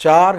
4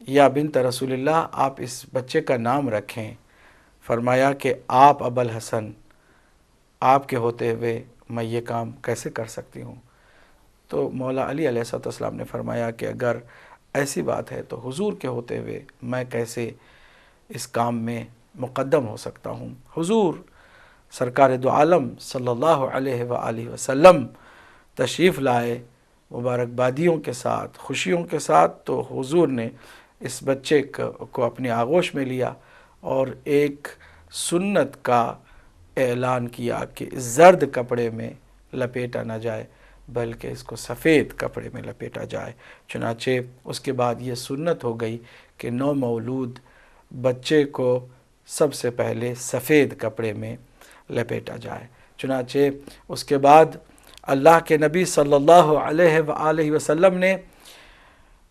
یا بنت رسول اللہ آپ اس بچے کا نام رکھیں۔ فرمایا کہ آپ ابوالحسن، آپ کے ہوتے ہوئے میں یہ کام کیسے کر سکتی ہوں؟ تو مولا علی علیہ السلام نے فرمایا کہ اگر ایسی بات ہے تو حضور کے ہوتے ہوئے میں کیسے اس کام میں مقدم ہو سکتا ہوں؟ حضور سرکار دو عالم صلی اللہ علیہ وآلہ وسلم تشریف لائے مبارکبادیوں کے ساتھ، خوشیوں کے ساتھ، تو حضور نے اس بچے کو اپنی آغوش میں لیا اور ایک سنت کا اعلان کیا کہ زرد کپڑے میں لپیٹا نہ جائے بلکہ اس کو سفید کپڑے میں لپیٹا جائے۔ چنانچہ اس کے بعد یہ سنت ہو گئی کہ نو مولود بچے کو سب سے پہلے سفید کپڑے میں لپیٹا جائے۔ چنانچہ اس کے بعد اللہ کے نبی صلی اللہ علیہ وآلہ وسلم نے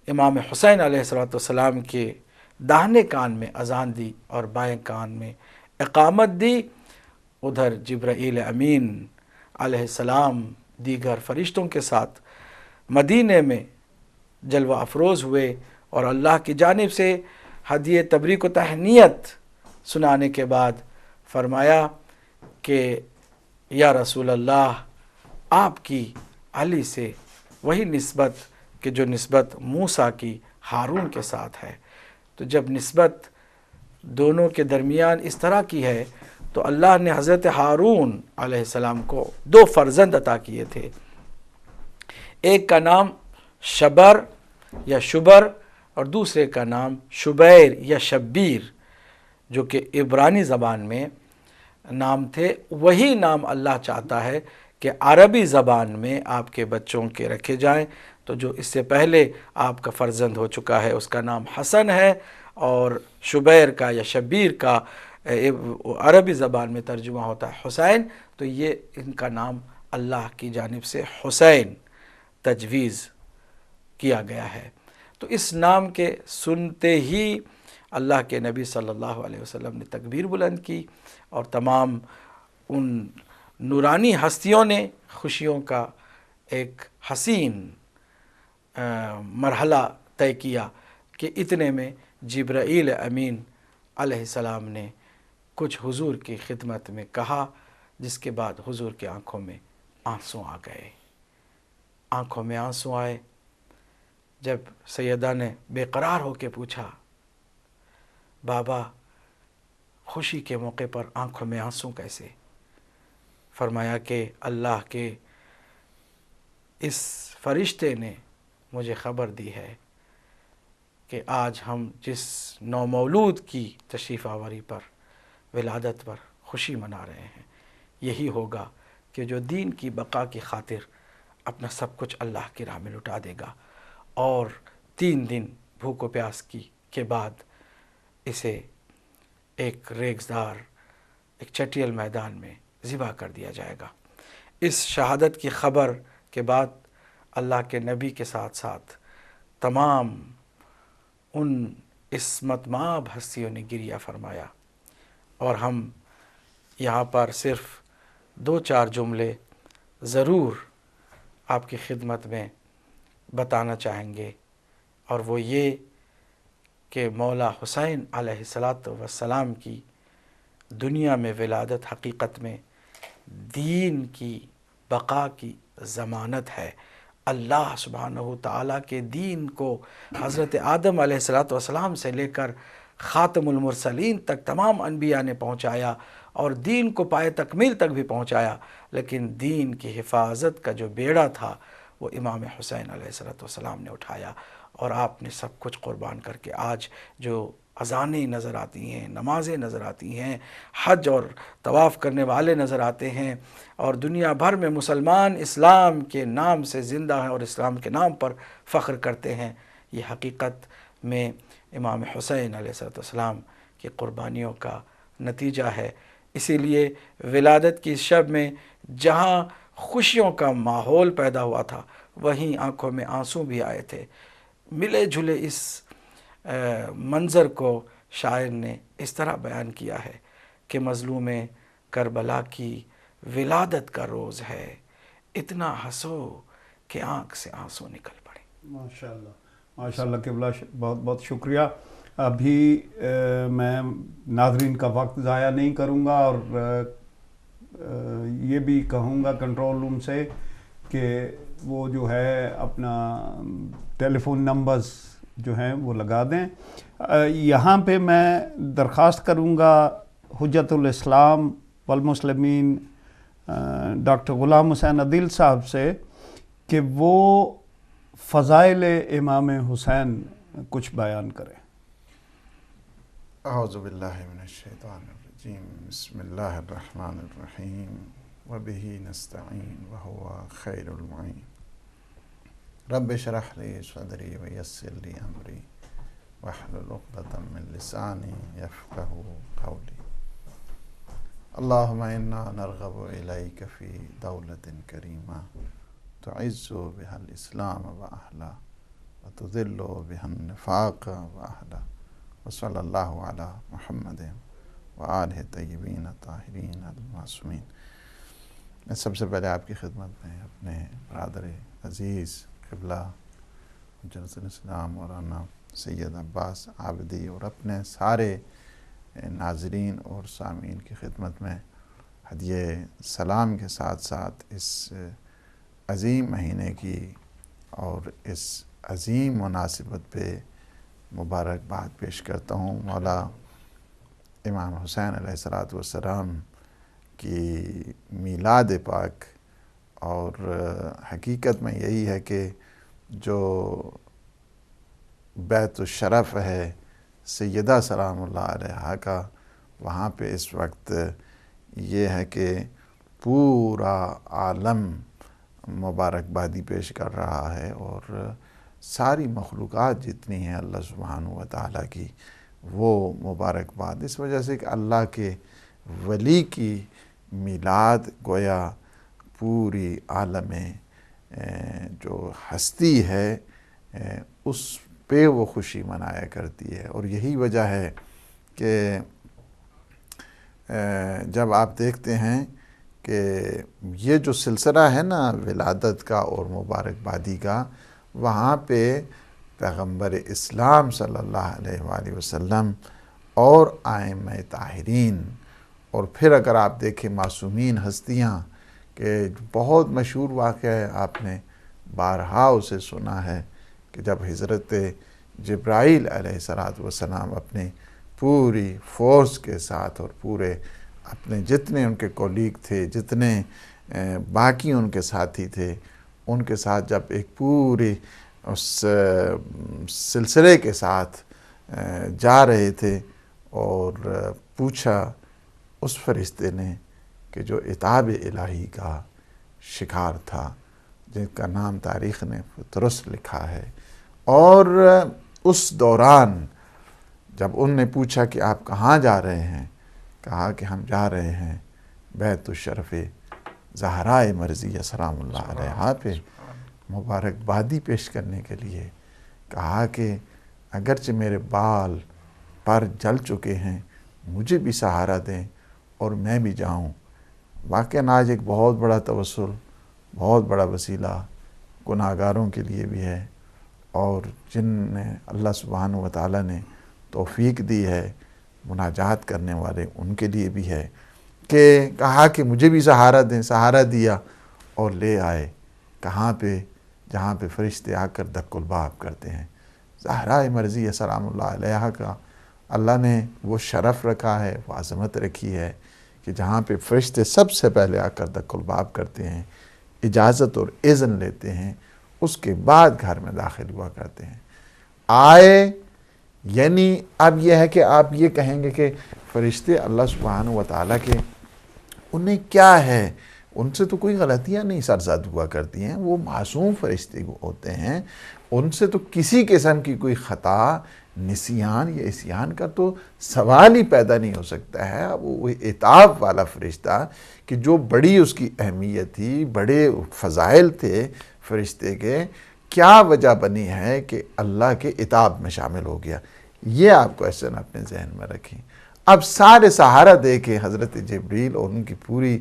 امام حسین علیہ السلام کے داہنے کان میں اذان دی اور بائیں کان میں اقامت دی۔ ادھر جبرائیل امین علیہ السلام دیگر فرشتوں کے ساتھ مدینے میں جلوہ افروز ہوئے اور اللہ کی جانب سے ہدیہ تبریک و تہنیت سنانے کے بعد فرمایا کہ یا رسول اللہ، آپ کی علی سے وہی نسبت کہ جو نسبت موسیٰ کی ہارون کے ساتھ ہے۔ تو جب نسبت دونوں کے درمیان اس طرح کی ہے تو اللہ نے حضرت ہارون علیہ السلام کو دو فرزند عطا کیے تھے، ایک کا نام شبر یا شبر اور دوسرے کا نام شبیر یا شبیر، جو کہ عبرانی زبان میں نام تھے۔ وہی نام اللہ چاہتا ہے کہ عربی زبان میں آپ کے بچوں کے رکھے جائیں۔ تو جو اس سے پہلے آپ کا فرزند ہو چکا ہے اس کا نام حسن ہے، اور شبیر کا یا شبیر کا عربی زبان میں ترجمہ ہوتا ہے حسین، تو یہ ان کا نام اللہ کی جانب سے حسین تجویز کیا گیا ہے۔ تو اس نام کے سنتے ہی اللہ کے نبی صلی اللہ علیہ وسلم نے تکبیر بلند کی اور تمام ان نورانی ہستیوں نے خوشیوں کا ایک حسین مرحلہ طے کیا کہ اتنے میں جبرائیل امین علیہ السلام نے کچھ حضور کی خدمت میں کہا، جس کے بعد حضور کی آنکھوں میں آنسو آ گئے، آنکھوں میں آنسو آئے۔ جب سیدہ نے بے قرار ہو کے پوچھا، بابا خوشی کے موقع پر آنکھوں میں آنسو کیسے؟ فرمایا کہ اللہ کے اس فرشتے نے مجھے خبر دی ہے کہ آج ہم جس نومولود کی تشریف آوری پر، ولادت پر خوشی منا رہے ہیں، یہی ہوگا کہ جو دین کی بقا کی خاطر اپنا سب کچھ اللہ کی راہ میں لٹا دے گا، اور 3 دن بھوک و پیاس کے بعد اسے ایک ریگزدار ایک چٹیل میدان میں ذبح کر دیا جائے گا۔ اس شہادت کی خبر کے بعد اللہ کے نبی کے ساتھ ساتھ تمام ان عصمت مآب ہستیوں نے گریہ فرمایا، اور ہم یہاں پر صرف 2-4 جملے ضرور آپ کی خدمت میں بتانا چاہیں گے، اور وہ یہ کہ مولا حسین علیہ السلام کی دنیا میں ولادت حقیقت میں دین کی بقا کی ضمانت ہے۔ اللہ سبحانہ تعالیٰ کے دین کو حضرت آدم علیہ السلام سے لے کر خاتم المرسلین تک تمام انبیاء نے پہنچایا، اور دین کو پائے تکمیل تک بھی پہنچایا، لیکن دین کی حفاظت کا جو بیڑا تھا وہ امام حسین علیہ السلام نے اٹھایا، اور آپ نے سب کچھ قربان کر کے آج جو اذانیں نظر آتی ہیں، نمازیں نظر آتی ہیں، حج اور طواف کرنے والے نظر آتے ہیں، اور دنیا بھر میں مسلمان اسلام کے نام سے زندہ ہیں اور اسلام کے نام پر فخر کرتے ہیں، یہ حقیقت میں امام حسین علیہ السلام کی قربانیوں کا نتیجہ ہے۔ اسی لیے ولادت کی شب میں جہاں خوشیوں کا ماحول پیدا ہوا تھا، وہیں آنکھوں میں آنسو بھی آئے تھے۔ ملے جھلے اس منظر کو شاعر نے اس طرح بیان کیا ہے کہ مظلوم کربلا کی ولادت کا روز ہے، اتنا ہنسو کہ آنکھ سے آنسو نکل پڑے۔ ماشاءاللہ ماشاءاللہ قبلہ، بہت بہت شکریہ. ابھی میں ناظرین کا وقت ضائع نہیں کروں گا اور یہ بھی کہوں گا کنٹرول روم سے کہ وہ جو ہے اپنا ٹیلی فون نمبرز جو ہیں وہ لگا دیں. یہاں پہ میں درخواست کروں گا حجت الاسلام والمسلمین ڈاکٹر غلام حسین عدیل صاحب سے کہ وہ فضائل امام حسین کچھ بیان کریں. اعوذ باللہ من الشیطان الرجیم، بسم اللہ الرحمن الرحیم، وبہ نستعین وہو خیر المعین. رب اشرح لی صدری ویسر لی امری واحلل عقدۃ من لسانی یفقہوا قولی. اللہم انا نرغب الیک فی دولۃ کریمہ تعز بها الاسلام واہلہ وتذل بها النفاق واہلہ. وصلی اللہ علی محمد وآلہ طیبین طاہرین المعصومین. میں سب سے پہلے آپ کی خدمت میں اپنے برادر عزیز قبلہ حجت الاسلام مولانا سید عباس عابدی اور اپنے سارے ناظرین اور سامعین کی خدمت میں ہدیہ سلام کے ساتھ ساتھ اس عظیم مہینے کی اور اس عظیم مناسبت پہ مبارکباد پیش کرتا ہوں. مولا امام حسین علیہ السلام کی میلاد پاک. اور حقیقت میں یہی ہے کہ جو بیت الشرف ہے سیدہ سلام اللہ علیہا کا، وہاں پہ اس وقت یہ ہے کہ پورا عالم مبارکبادی پیش کر رہا ہے اور ساری مخلوقات جتنی ہیں اللہ سبحانہ و تعالیٰ کی وہ مبارکباد اس وجہ سے کہ اللہ کے ولی کی میلاد گویا پوری عالم جو ہستی ہے اس پہ وہ خوشی منایا کرتی ہے. اور یہی وجہ ہے کہ جب آپ دیکھتے ہیں کہ یہ جو سلسلہ ہے نا ولادت کا اور مبارکبادی کا، وہاں پہ پیغمبر اسلام صلی اللہ علیہ وآلہ وسلم اور ائمہ طاہرین، اور پھر اگر آپ دیکھیں معصومین ہستیاں، کہ بہت مشہور واقعہ ہے، آپ نے بارہا اسے سنا ہے کہ جب حضرت جبرائیل علیہ السلام اپنی پوری فورس کے ساتھ اور پورے اپنے جتنے ان کے کولیگ تھے، جتنے باقی ان کے ساتھی تھے، ان کے ساتھ جب ایک پوری اس سلسلے کے ساتھ جا رہے تھے اور پوچھا اس فرشتے نے کہ جو عتاب الہی کا شکار تھا، جن کا نام تاریخ نے درست لکھا ہے، اور اس دوران جب ان نے پوچھا کہ آپ کہاں جا رہے ہیں، کہا کہ ہم جا رہے ہیں بیت الشرف زہرائے مرضیہ سلام اللہ علیہا پہ مبارکبادی پیش کرنے کے لیے. کہا کہ اگرچہ میرے بال پر جل چکے ہیں، مجھے بھی سہارا دیں اور میں بھی جاؤں. واقعاً آج ایک بہت بڑا توسل، بہت بڑا وسیلہ گناہگاروں کے لیے بھی ہے، اور جن نے اللہ سبحانہ و تعالیٰ نے توفیق دی ہے مناجات کرنے والے ان کے لیے بھی ہے، کہ کہا کہ مجھے بھی سہارا دیں. سہارا دیا اور لے آئے کہاں پہ؟ جہاں پہ فرشتے آ کر دق الباب کرتے ہیں. زہرائے مرضیہ سلام اللہ علیہا کا اللہ نے وہ شرف رکھا ہے، وہ عظمت رکھی ہے کہ جہاں پہ فرشتے سب سے پہلے آ کر دق الباب کرتے ہیں، اجازت اور اذن لیتے ہیں، اس کے بعد گھر میں داخل ہوا کرتے ہیں. آئے یعنی اب یہ ہے کہ آپ یہ کہیں گے کہ فرشتے اللہ سبحانہ و تعالیٰ کے انہیں کیا ہے، ان سے تو کوئی غلطیاں نہیں سرزد ہوا کرتی ہیں، وہ معصوم فرشتے ہوتے ہیں، ان سے تو کسی قسم کی کوئی خطا، نسیان یا عصیان کا تو سوال ہی پیدا نہیں ہو سکتا ہے. وہ عتاب والا فرشتہ کہ جو بڑی اس کی اہمیت تھی، بڑے فضائل تھے فرشتے کے، کیا وجہ بنی ہے کہ اللہ کے عتاب میں شامل ہو گیا. یہ آپ کو ایسے اپنے ذہن میں رکھیں. اب سارے سہارا دے کے حضرت جبریل اور ان کی پوری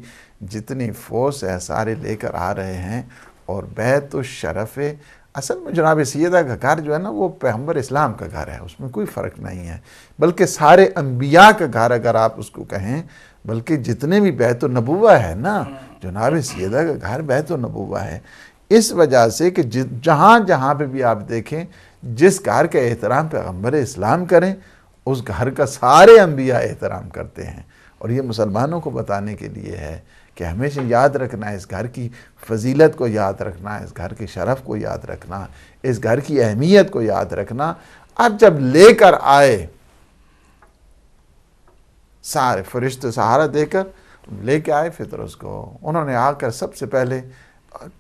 جتنی فورس ہے سارے لے کر آ رہے ہیں، اور بیت الشرف اصل میں جناب سیدہ کا گھر جو ہے نا وہ پیغمبر اسلام کا گھر ہے، اس میں کوئی فرق نہیں ہے، بلکہ سارے انبیاء کا گھر اگر آپ اس کو کہیں، بلکہ جتنے بھی بیت النبوہ ہے نا، جناب سیدہ کا گھر بیت النبوہ ہے۔ اس وجہ سے کہ جہاں جہاں پہ بھی آپ دیکھیں، جس گھر کا احترام پیغمبر اسلام کریں، اس گھر کا سارے انبیاء احترام کرتے ہیں۔ اور یہ مسلمانوں کو بتانے کے لیے ہے کہ ہمیشہ یاد رکھنا ہے، اس گھر کی فضیلت کو یاد رکھنا، اس گھر کے شرف کو یاد رکھنا، اس گھر کی اہمیت کو یاد رکھنا۔ اب جب لے کر آئے سارے فرشتے سہارا دے کر لے کے آئے فطرس کو، انہوں نے آ کر سب سے پہلے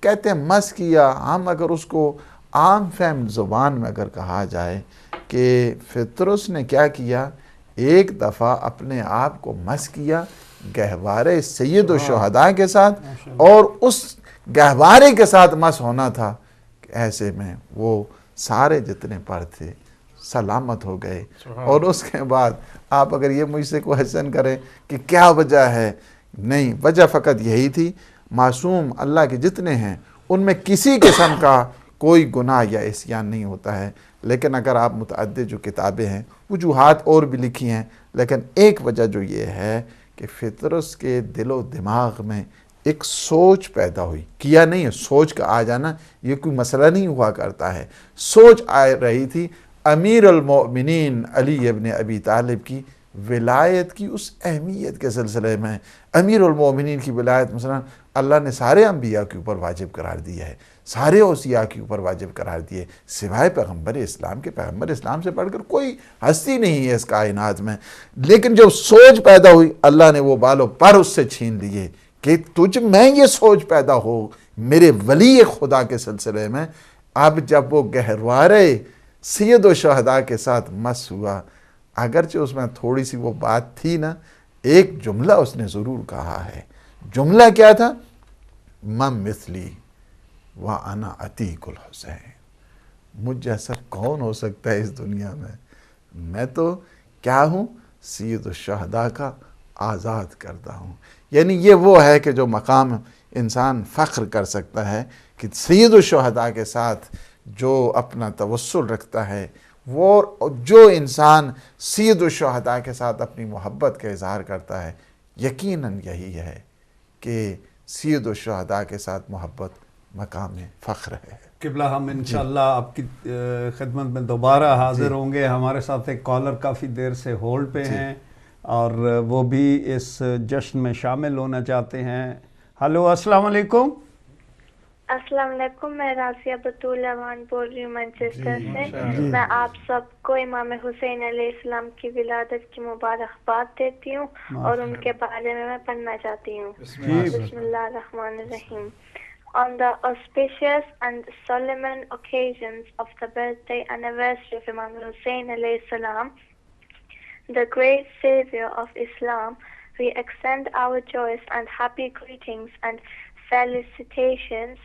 کہتے ہیں مس کیا۔ ہم اگر اس کو عام فہم زبان میں اگر کہا جائے کہ فطرس نے کیا کیا، ایک دفعہ اپنے آپ کو مس کیا گہوارے سید الشہداء کے ساتھ، اور اس گہوارے کے ساتھ مس ہونا تھا کہ ایسے میں وہ سارے جتنے پر تھے سلامت ہو گئے۔ اور اس کے بعد آپ اگر یہ مجھ سے کوشچن کریں کہ کیا وجہ ہے، نہیں، وجہ فقط یہی تھی، معصوم اللہ کے جتنے ہیں ان میں کسی قسم کا کوئی گناہ یا عصیان نہیں ہوتا ہے۔ لیکن اگر آپ متعدد جو کتابیں ہیں، وجوہات اور بھی لکھی ہیں، لیکن ایک وجہ جو یہ ہے کہ فطرس کے دل و دماغ میں ایک سوچ پیدا ہوئی، کیا نہیں ہے، سوچ کا آ جانا یہ کوئی مسئلہ نہیں ہوا کرتا ہے، سوچ آ رہی تھی امیر المؤمنین علی ابن ابی طالب کی ولایت کی اس اہمیت کے سلسلے میں۔ امیر المؤمنین کی ولایت مثلا اللہ نے سارے انبیاء کے اوپر واجب قرار دیا ہے، سارے اوصیاء کے اوپر واجب قرار دیے، سوائے پیغمبر اسلام کے۔ پیغمبر اسلام سے بڑھ کر کوئی ہستی نہیں ہے اس کائنات میں۔ لیکن جب سوچ پیدا ہوئی، اللہ نے وہ بالوں پر اس سے چھین لیے کہ تجھ میں یہ سوچ پیدا ہو میرے ولی خدا کے سلسلے میں۔ اب جب وہ گہوارے سید و شہداء کے ساتھ مس ہوا، اگرچہ اس میں تھوڑی سی وہ بات تھی نا، ایک جملہ اس نے ضرور کہا ہے۔ جملہ کیا تھا؟ من مثلی وَأَنَا عَتِيقُ الْحُسَيْنِ، مجھ جیسا کون ہو سکتا ہے اس دنیا میں تو کیا ہوں؟ سید الشہداء کا آزاد کردہ ہوں۔ یعنی یہ وہ ہے کہ جو مقام انسان فخر کر سکتا ہے کہ سید الشہداء کے ساتھ جو اپنا توسل رکھتا ہے، وہ جو انسان سید الشہداء کے ساتھ اپنی محبت کا اظہار کرتا ہے، یقیناً یہی ہے کہ سید الشہداء کے ساتھ محبت مقام فخر ہے۔ قبلہ ہم انشاءاللہ آپ کی خدمت میں دوبارہ حاضر ہوں گے۔ ہمارے ساتھ ایک کالر کافی دیر سے ہولڈ پہ ہیں اور وہ بھی اس جشن میں شامل ہونا چاہتے ہیں۔ ہلو، السلام علیکم۔ السلام علیکم، میں راسیہ بطول امان بول رہی ہوں مانچسٹر سے۔ میں آپ سب کو امام حسین علیہ السلام کی ولادت کی مبارکباد دیتی ہوں اور ان کے بارے میں پڑھنا چاہتی ہوں۔ بسم اللہ الرحمن الرحیم۔ On the auspicious and solemn occasions of the birthday anniversary of Imam Hussein alayhi salam, the great savior of Islam, we extend our joyous and happy greetings and felicitations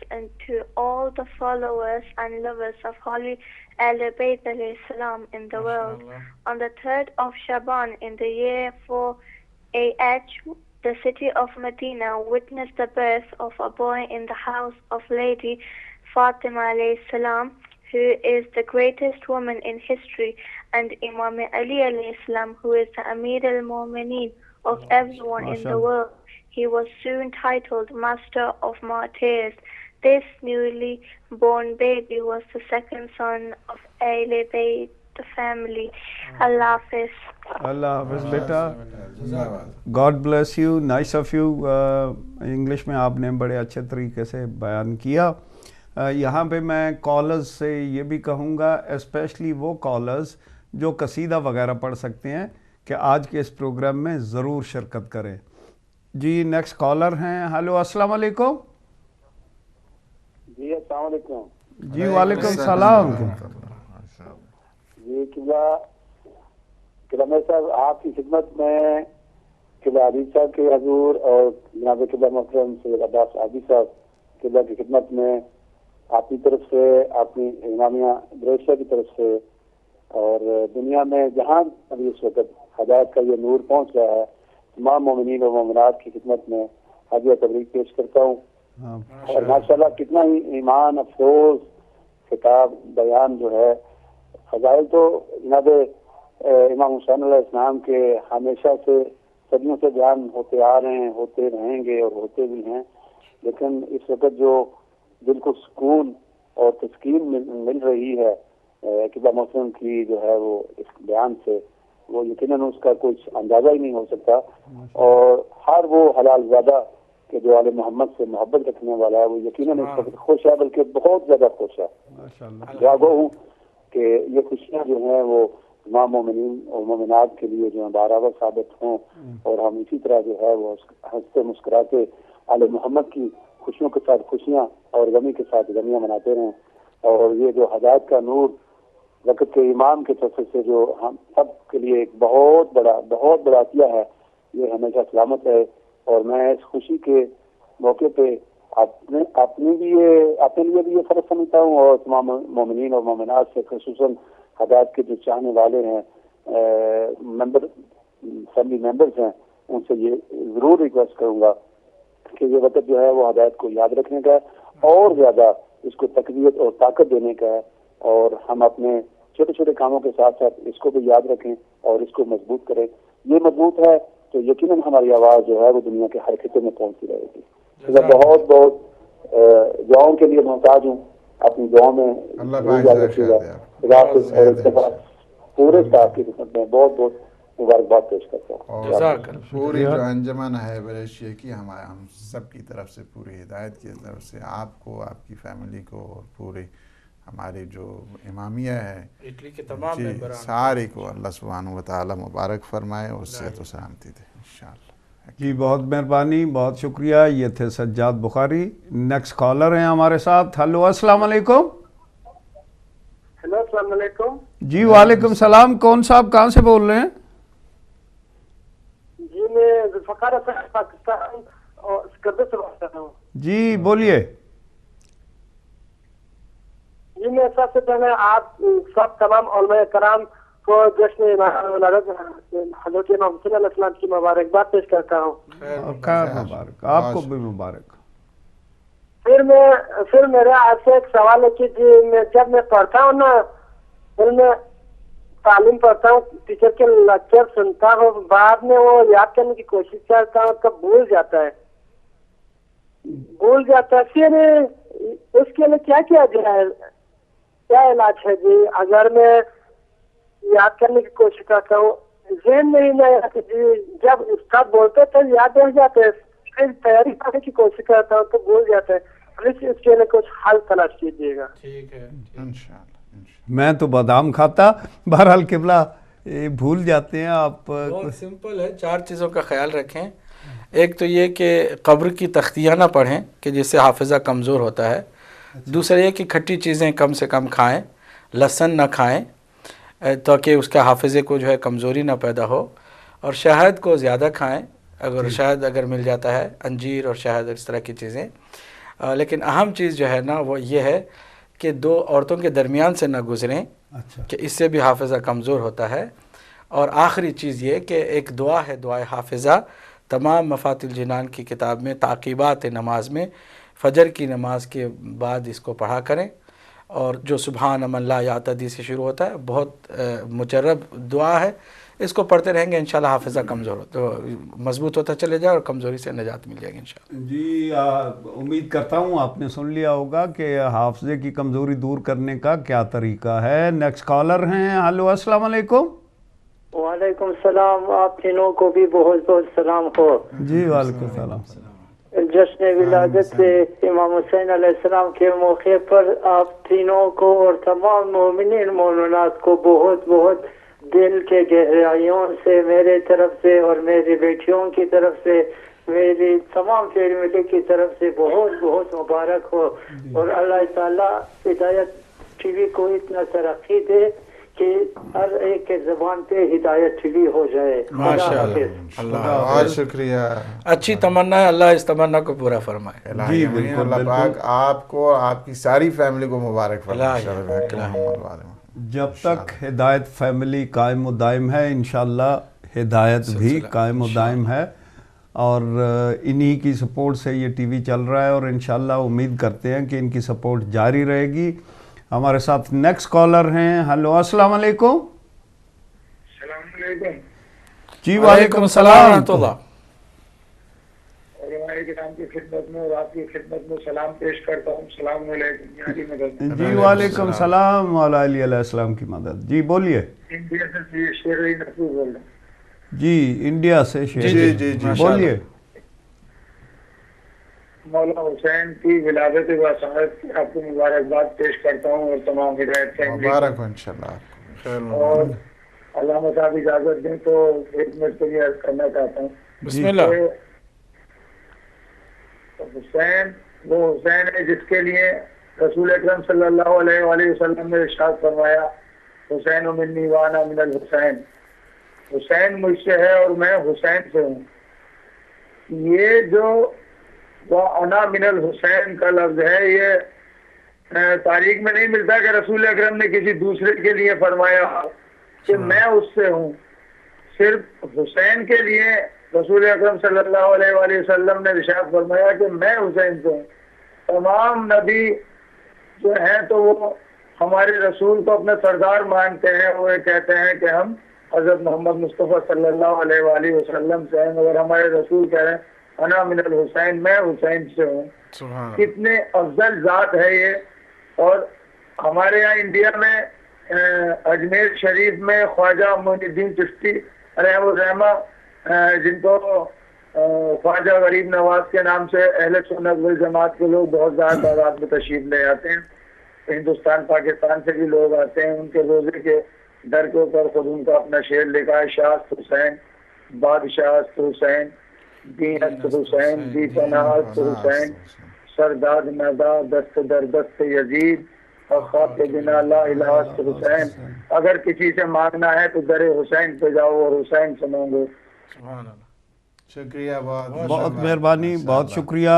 to all the followers and lovers of Holy Ahl Bayt alayhi salam in the world. On the 3rd of Shaban in the year 4AH, the city of Medina witnessed the birth of a boy in the house of Lady Fatima alayhi salam, who is the greatest woman in history, and Imam Ali alayhi salam, who is the Amir al-Mu'mineen of everyone in the world. He was soon titled Master of Martyrs. This newly born baby was the second son of Ahl Bayt the family. Allah Hafiz. اللہ حافظ بیٹا، God bless you, nice of you. English میں آپ نے بڑے اچھے طریقے سے بیان کیا۔ یہاں پہ میں کالرز سے یہ بھی کہوں گا، اسپیشلی وہ کالرز جو قصیدہ وغیرہ پڑھ سکتے ہیں، کہ آج کے اس پروگرام میں ضرور شرکت کریں۔ جی نیکسٹ کالر ہیں۔ ہلو، السلام علیکم۔ جی السلام علیکم۔ جی وعلیکم السلام۔ جی قبلہ صاحب، آپ کی خدمت میں قبلہ عبید صاحب کے حضور اور جناب قبلہ محترم سید عباس عابی صاحب قبلہ کی خدمت میں آپ کی طرف سے، اپنی امامیہ بریشہ کی طرف سے، اور دنیا میں جہاں ابھی اس وقت ہدایت کا یہ نور پہنچ رہا ہے، تمام مومنین و مومنات کی خدمت میں حاضر تبریک پیش کرتا ہوں۔ اور ماشاءاللہ کتنا ہی ایمان افسوس خطاب بیان جو ہے، فضائل تو جناب امام حسین علیہ السلام کے ہمیشہ سے صدیوں سے بیان ہوتے آ رہے ہیں، ہوتے رہیں گے اور ہوتے بھی ہیں، لیکن اس وقت جو دل کو سکون اور تسکین مل رہی ہے قبلہ محترم کی جو ہے وہ اس بیان سے، وہ یقیناً اس کا کچھ اندازہ ہی نہیں ہو سکتا. اور ہر وہ حلال زادہ کہ جو آل محمد سے محبت رکھنے والا ہے وہ یقیناً اس وقت خوش ہے، بلکہ بہت زیادہ خوش ہے. دعا گو ہوں کہ یہ خوشیاں جو ہیں وہ تمام مومنین اور مومنات کے لیے جو ہیں بارآور ثابت ہوں، اور ہم اسی طرح جو ہے وہ ہنستے مسکراتے آل محمد کی خوشیوں کے ساتھ خوشیاں اور غمی کے ساتھ غمیاں مناتے رہیں. اور یہ جو ہدایت کا نور وقت کے امام کے طرف سے جو ہم سب کے لیے ایک بہت بڑا عطیہ ہے، یہ ہمیشہ سلامت ہے. اور میں اس خوشی کے موقع پہ اپنے لیے بھی یہ فرض سمجھتا ہوں، اور تمام مومنین اور مومنات سے خصوصاً ہدایت کے جو چاہنے والے ہیں فیملی ممبرز ہیں، ان سے یہ ضرور ریکویسٹ کروں گا کہ یہ وقت جو ہے وہ ہدایت کو یاد رکھنے کا ہے، اور زیادہ اس کو تقویت اور طاقت دینے کا ہے، اور ہم اپنے چھوٹے چھوٹے کاموں کے ساتھ ساتھ اس کو بھی یاد رکھیں اور اس کو مضبوط کریں. یہ مضبوط ہے تو یقیناً ہماری آواز جو ہے وہ دنیا کے ہر خطے میں پہنچتی رہے گی. بہت دعاؤں کے لیے محتاج ہوں، اپنی دعاؤں میں پورے اسٹاف کی خدمت میں بہت مبارکباد پیش کرتا ہوں. پوری جو انجمن ہے بریشیا کی، ہم سب کی طرف سے، پوری ہدایت کی طرف سے آپ کو، آپ کی فیملی کو، اور پورے ہماری جو امامیہ ہے اٹلی کے تمام ممبران ساری کو اللہ سبحانہ و تعالی مبارک فرمائے اور صحت و سلامتی دے انشاءاللہ. جی بہت مہربانی، بہت شکریہ. یہ تھے سجاد بخاری. نیکسٹ کالر ہیں ہمارے ساتھ. ہلو السلام علیکم. ہلو السلام علیکم. جی وعلیکم السلام. کون صاحب کہاں سے بول رہے ہیں؟ جی میں ذوالفقار پاکستان اور اسکردو سے بات کر رہا ہوں. جی بولیے. جی میں سب سے پہلے آپ سب تمام علماء کرام کو جشن ولادت حضرت امام حسین علیہ السلام کی مبارکباد پیش کرتا ہوں. خیر مبارک، آپ کو بھی مبارک. پھر میرا آپ سے ایک سوال ہے کہ جب میں پڑھتا ہوں نا، پھر میں تعلیم پڑھتا ہوں، ٹیچر کے لیکچر سنتا ہوں، بعد میں وہ یاد کرنے کی کوشش کرتا ہوں تو بھول جاتا ہے. پھر اس کے لیے کیا کیا جائے، کیا علاج ہے جی؟ اگر میں یاد کرنے کی کوشش کرتا ہوں، ذہن میں ہی نہیں آتا جی، جب استاد بولتے تھے یاد رہ جاتے ہیں، پھر تیاری کرنے کی کوشش کرتا ہوں تو بھول جاتا ہے. پلیز اس کے لیے کچھ حل تلاش کیجیے گا. ٹھیک ہے انشاءاللہ. میں تو بادام کھاتا. بہرحال قبلہ بھول جاتے ہیں آپ. بہت سمپل ہے، 4 چیزوں کا خیال رکھیں. ایک تو یہ کہ قبر کی تختیاں نہ پڑھیں کہ جس سے حافظہ کمزور ہوتا ہے. دوسرا یہ کہ کھٹی چیزیں کم سے کم کھائیں، لہسن نہ کھائیں تاکہ اس کے حافظے کو جو ہے کمزوری نہ پیدا ہو. اور شہد کو زیادہ کھائیں، شہد اگر مل جاتا ہے، انجیر اور شہد اس طرح کی چیزیں. لیکن اہم چیز جو ہے نا وہ یہ ہے کہ 2 عورتوں کے درمیان سے نہ گزریں کہ اس سے بھی حافظہ کمزور ہوتا ہے. اور آخری چیز یہ کہ ایک دعا ہے، دعائے حافظہ، تمام مفاتیح الجنان کی کتاب میں تعقیبات نماز میں فجر کی نماز کے بعد اس کو پڑھا کریں. اور جو سبحان من لا یعتدی سے شروع ہوتا ہے، بہت مجرب دعا ہے. اس کو پڑھتے رہیں گے انشاءاللہ حافظہ کمزور تو مضبوط ہوتا چلے جائے اور کمزوری سے نجات مل جائے گی انشاءاللہ. جی امید کرتا ہوں آپ نے سن لیا ہوگا کہ حافظے کی کمزوری دور کرنے کا کیا طریقہ ہے. نیکسٹ کالر ہیں. ہلو السلام علیکم. وعلیکم السلام. آپ تینوں کو بھی بہت بہت سلام ہو. جی وعلیکم السلام. جشن ولادت امام حسین علیہ السلام کے موقع پر آپ تینوں کو اور تمام مومنین مومنات کو بہت بہت دل کے گہرائیوں سے میرے طرف سے اور میری بیٹیوں کی طرف سے، میری تمام فیملی کی طرف سے بہت بہت مبارک ہو. اور اللہ تعالیٰ ہدایت ٹی وی کو اتنا ترقی دے کہ ہر ایک کے زبان پہ ہدایت ٹی وی ہو جائے. ماشاءاللہ. بہت شکریہ. اچھی تمنا ہے، اللہ اس تمنا کو پورا فرمائے. جی بالکل. اللہ پاک آپ کو، آپ کی ساری فیملی کو مبارک فرمائے. جب تک ہدایت فیملی قائم و دائم ہے انشاءاللہ ہدایت بھی قائم و دائم ہے. اور انہی کی سپورٹ سے یہ ٹی وی چل رہا ہے اور انشاءاللہ امید کرتے ہیں کہ ان کی سپورٹ جاری رہے گی. ہمارے ساتھ نیکسٹ کالر ہیں. ہلو السلام علیکم. السلام علیکم. جی وعلیکم السلام ورحمۃ اللہ. علماء کرام کی خدمت میں اور آپ کی خدمت میں سلام پیش کرتا ہوں. السلام علیکم. علی مدد. جی وعلیکم السلام. مولا علی علیہ السلام کی مدد. جی بولیے. انڈیا سے شیر نقوی بول رہا ہوں. جی انڈیا سے شیر. جی بولیے. مولا حسین کی ولادت باسعادت کی آپ کو مبارکباد پیش کرتا ہوں اور تمام ہدایت فیملی مبارک ہو انشاءاللہ. اور علامہ صاحب اجازت دیں تو ایک منٹ کے لیے عرض کرنا چاہتا ہوں. بسم اللہ. حسین وہ حسین ہے جس کے لیے رسول اکرم صلی اللہ علیہ وآلہ وسلم نے ارشاد فرمایا حسین منی وانا من الحسین. حسین مجھ سے ہے اور میں حسین سے ہوں. یہ جو انا من الحسین کا لفظ ہے یہ تاریخ میں نہیں ملتا کہ رسول اکرم نے کسی دوسرے کے لیے فرمایا کہ میں اس سے ہوں. صرف حسین کے لیے رسول اکرم صلی اللہ علیہ وآلہ وسلم نے ارشاد فرمایا کہ میں حسین سے ہوں. تمام نبی جو ہیں تو وہ ہمارے رسول کو اپنا سردار مانتے ہیں. وہ یہ کہتے ہیں کہ ہم حضرت محمد مصطفیٰ صلی اللہ علیہ وآلہ وسلم سے ہیں, مگر ہمارے رسول کہہ رہے ہیں انا من الحسین, میں حسین سے ہوں. کتنے افضل ذات ہے یہ. اور ہمارے یہاں انڈیا میں اجمیر شریف میں خواجہ معین الدین چشتی رحمہ الرحمہ جن کو خواجہ غریب نواز کے نام سے اہل سنت والجماعت کے لوگ بہت زیادہ تعداد میں تشریف لے آتے ہیں. ہندوستان پاکستان سے بھی لوگ آتے ہیں. ان کے روزے کے در کے اوپر خود ان کا اپنا شعر لکھا ہے شاست حسین بادشاہ حسین دین است حسین دی پناہ است حسین سرداد ندا دست در دست یزید اور خواب کے بنا لا الہ است حسین. اگر کسی سے مانگنا ہے تو در حسین پہ جاؤ اور حسین سے مانگو. شکریہ. بہت مہربانی. بہت شکریہ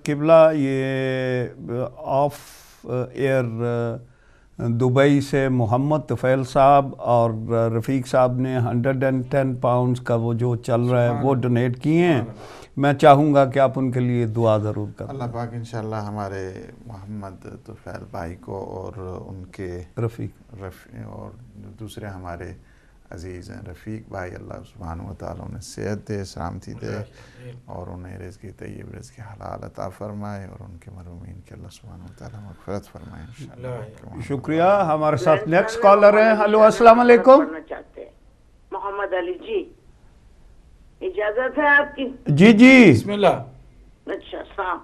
قبلہ. یہ آف ایئر دبئی سے محمد طفیل صاحب اور رفیق صاحب نے 110 پاؤنڈز کا وہ جو چل رہا ہے وہ ڈونیٹ کیے ہیں. میں چاہوں گا کہ آپ ان کے لیے دعا ضرور کریں. اللہ پاک انشاءاللہ ہمارے محمد طفیل بھائی کو اور ان کے رفیق اور دوسرے ہمارے عزیز ہیں رفیق بھائی, اللہ سبحانہ و تعالیٰ انہیں صحت دے, سلامتی دے اور انہیں رزق طیب رزق حلال عطا فرمائے اور ان کے مرحومین کے اللہ سبحانہ و تعالیٰ مغفرت فرمائے انشاءاللہ. شکریہ. ہمارے ساتھ نیکسٹ کالر ہیں. ہلو السلام علیکم. محمد علی جی, اجازت ہے آپ کی؟ جی جی بسم اللہ. اچھا سلام.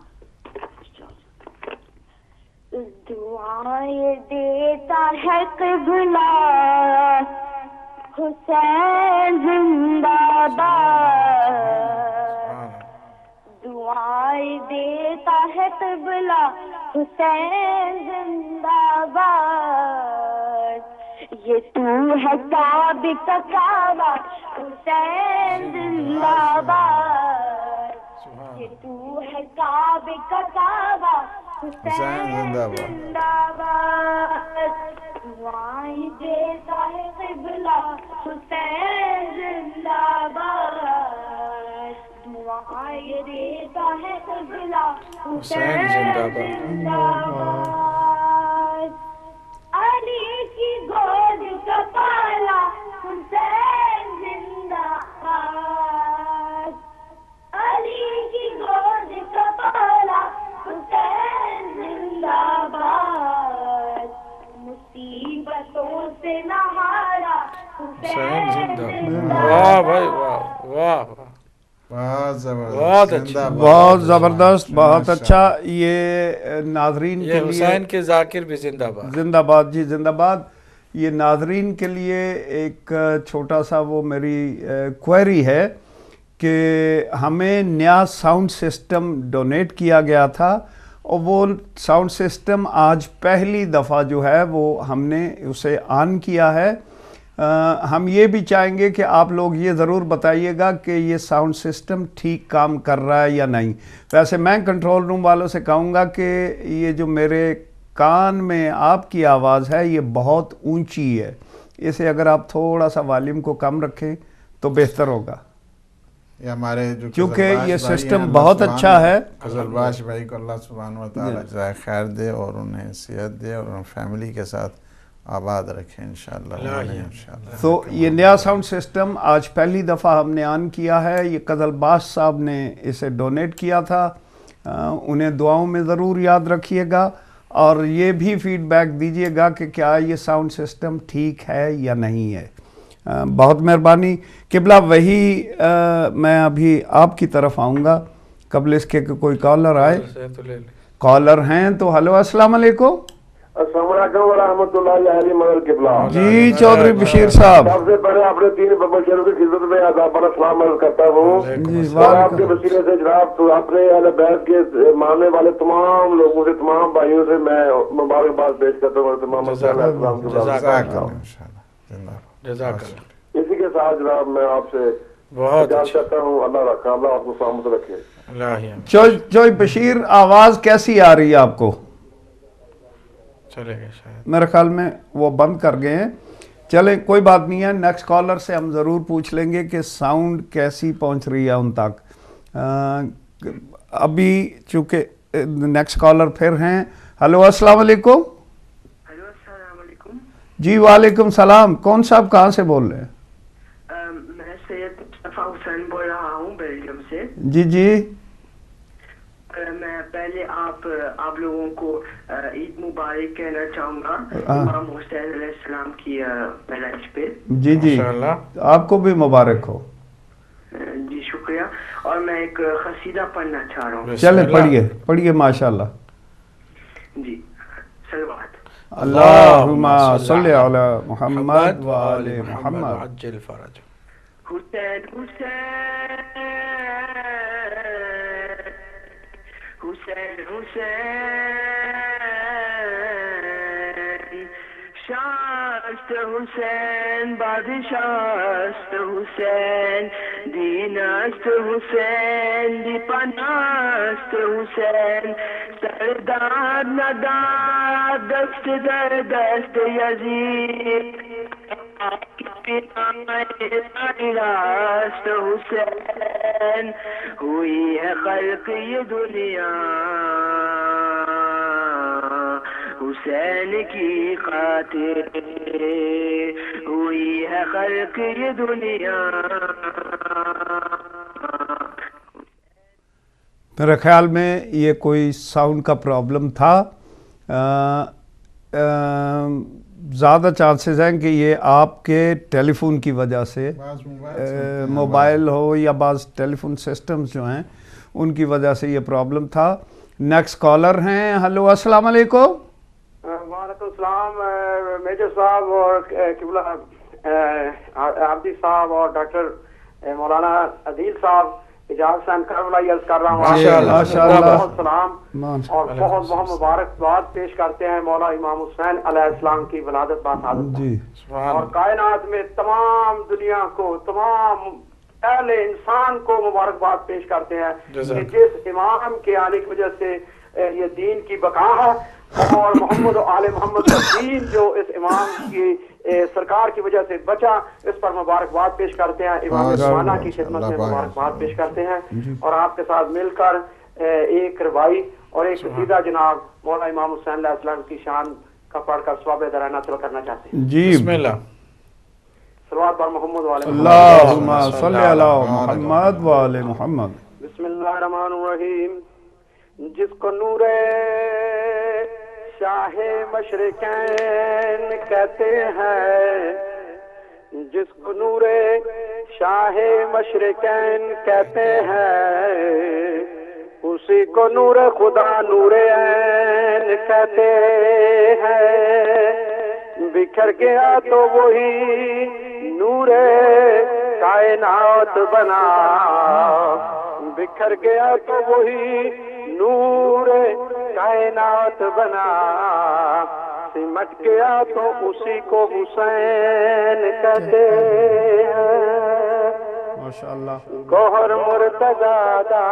دعائیں دیتا ہے قبلہ حسین زندہ باد. دعائیں دیتا ہے قبلہ حسین زندہ باد. یہ تو ہے کعبہ کا کعبہ حسین زندہ باد. یہ تو ہے کعبہ کا کعبہ حسین زندہ باد. دعائیں دیتا ہے قبلہ حسین زندہ باد. دعائیں دیتا ہے قبلہ حسین زندہ باد. علی کی گود کا پالا حسین زندہ باد. علی کی گود کا پالا حسین زندہ باد. مصیبتوں سے نہارا حسین زندہ باد. واہ بھائی واہ واہ واہ. بہت زبردست. بہت اچھا. یہ ناظرین کے لیے حسین کے ذاکر بھی زندہ باد. زندہ باد. جی زندہ باد. یہ ناظرین کے لیے ایک چھوٹا سا وہ میری کوئری ہے کہ ہمیں نیا ساؤنڈ سسٹم ڈونیٹ کیا گیا تھا اور وہ ساؤنڈ سسٹم آج پہلی دفعہ جو ہے وہ ہم نے اسے آن کیا ہے. ہم یہ بھی چاہیں گے کہ آپ لوگ یہ ضرور بتائیے گا کہ یہ ساؤنڈ سسٹم ٹھیک کام کر رہا ہے یا نہیں. ویسے میں کنٹرول روم والوں سے کہوں گا کہ یہ جو میرے کان میں آپ کی آواز ہے یہ بہت اونچی ہے, اسے اگر آپ تھوڑا سا والیوم کو کم رکھیں تو بہتر ہوگا. یہ ہمارے جو چونکہ یہ سسٹم بہت اچھا ہے. قزلباش بھائی کو اللہ سبحانہ و تعالیٰ جزائے خیر دے اور انہیں صحت دے اور فیملی کے ساتھ آباد رکھے انشاءاللہ. تو یہ نیا ساؤنڈ سسٹم آج پہلی دفعہ ہم نے آن کیا ہے. یہ قزلباش صاحب نے اسے ڈونیٹ کیا تھا. انہیں دعاؤں میں ضرور یاد رکھیے گا اور یہ بھی فیڈ بیک دیجیے گا کہ کیا یہ ساؤنڈ سسٹم ٹھیک ہے یا نہیں ہے. بہت مہربانی. قبلہ وہی میں ابھی آپ کی طرف آؤں گا قبل اس کے کہ کوئی کالر آئے. کالر ہیں تو ہلو السلام علیکم. السلام علیکم ورحمۃ اللہ علی مدر قبلہ. جی چودھری بشیر صاحب. سب سے پہلے اپنے تین بشیروں کی خدمت میں آداب السلام عرض کرتا ہوں اور آپ کے وسیلے سے جناب تو اپنے اہل بیت کے ماننے والے تمام لوگوں سے تمام بھائیوں سے میں مبارکباد پیش کرتا ہوں. تمام اسی کے ساتھ جناب میں آپ سے اجازت چاہتا ہوں. اللہ رکھا, اللہ آپ کو سلامت رکھے. جوئی بشیر آواز کیسی آ رہی ہے آپ کو؟ میرے خیال میں وہ بند کر گئے ہیں. چلیں کوئی بات نہیں ہے, نیکسٹ کالر سے ہم ضرور پوچھ لیں گے کہ ساؤنڈ کیسی پہنچ رہی ہے ان تک. ابھی چونکہ نیکسٹ کالر پھر ہیں. ہلو السلام علیکم. ہلو السلام علیکم. جی وعلیکم السلام. کون صاحب کہاں سے بول رہے ہیں؟ میں سید مصطفیٰ حسین بول رہا ہوں بیلجیم سے. جی جی. میں پہلے آپ لوگوں کو عید مبارک کہنا چاہوں گا امام حسین علیہ السلام کی پیدائش پہ. جی جی آپ کو بھی مبارک ہو. جی شکریہ. اور میں ایک قصیدہ پڑھنا چاہ رہا ہوں. چلے پڑھیے ماشاءاللہ. جی صلوات. اللہم صلی علی محمد و آل محمد. عجل فرج. حسین حسین حسین حسین شاست حسین بادشاست حسین دینست حسین دیپناست حسین سردار ندار دست در دست یزید راست حسین ہوئی ہے خلق یہ دنیا حسین کی خاطر ہوئی ہے خلق یہ دنیا. میرے خیال میں یہ کوئی ساؤنڈ کا پرابلم تھا. زیادہ چانسز ہیں کہ یہ آپ کے ٹیلی فون کی وجہ سے, موبائل ہو یا بعض ٹیلی فون سسٹمز جو ہیں ان کی وجہ سے یہ پرابلم تھا. نیکسٹ کالر ہیں. ہلو السلام علیکم. وعلیکم السلام. میجر صاحب اور قبلہ عابدی صاحب اور ڈاکٹر مولانا عدیل صاحب اجاز سے کربلا عرض کر رہا ہوں. بہت سلام اور بہت بہت مبارکباد پیش کرتے ہیں مولا امام حسین علیہ السلام کی ولادت باسعادت اور کائنات میں تمام دنیا کو, تمام اہل انسان کو مبارکباد پیش کرتے ہیں کہ جس امام کے آنے کی وجہ سے یہ دین کی بقا ہے اور محمد و آل محمد کا دین جو اس امام کی سرکار کی وجہ سے بچا, اس پر مبارکباد پیش کرتے ہیں. امام زمانہ کی خدمت میں مبارکباد پیش کرتے ہیں اور آپ کے ساتھ مل کر ایک ربائی اور ایک قصیدہ جناب مولا امام حسین علیہ السلام کی شان کا پڑھ کر ثواب درانہ نقل کرنا چاہتے ہیں. جی بسم اللہ. صلوات بر محمد والے اللہم صلی علی محمد والے محمد. بسم اللہ الرحمن الرحیم. جس کو نور شاہ مشرقین کہتے ہیں, جس کو نور شاہ مشرقین کہتے ہیں, اسی کو نور خدا نور عین کہتے ہیں. بکھر گیا تو وہی نور کائنات بنا, بکھر گیا تو وہی نور کائنات بنا, سمٹ گیا تو اسی کو حسین کہتے ہیں. ماشاءاللہ. گوہر مرتضیٰ دا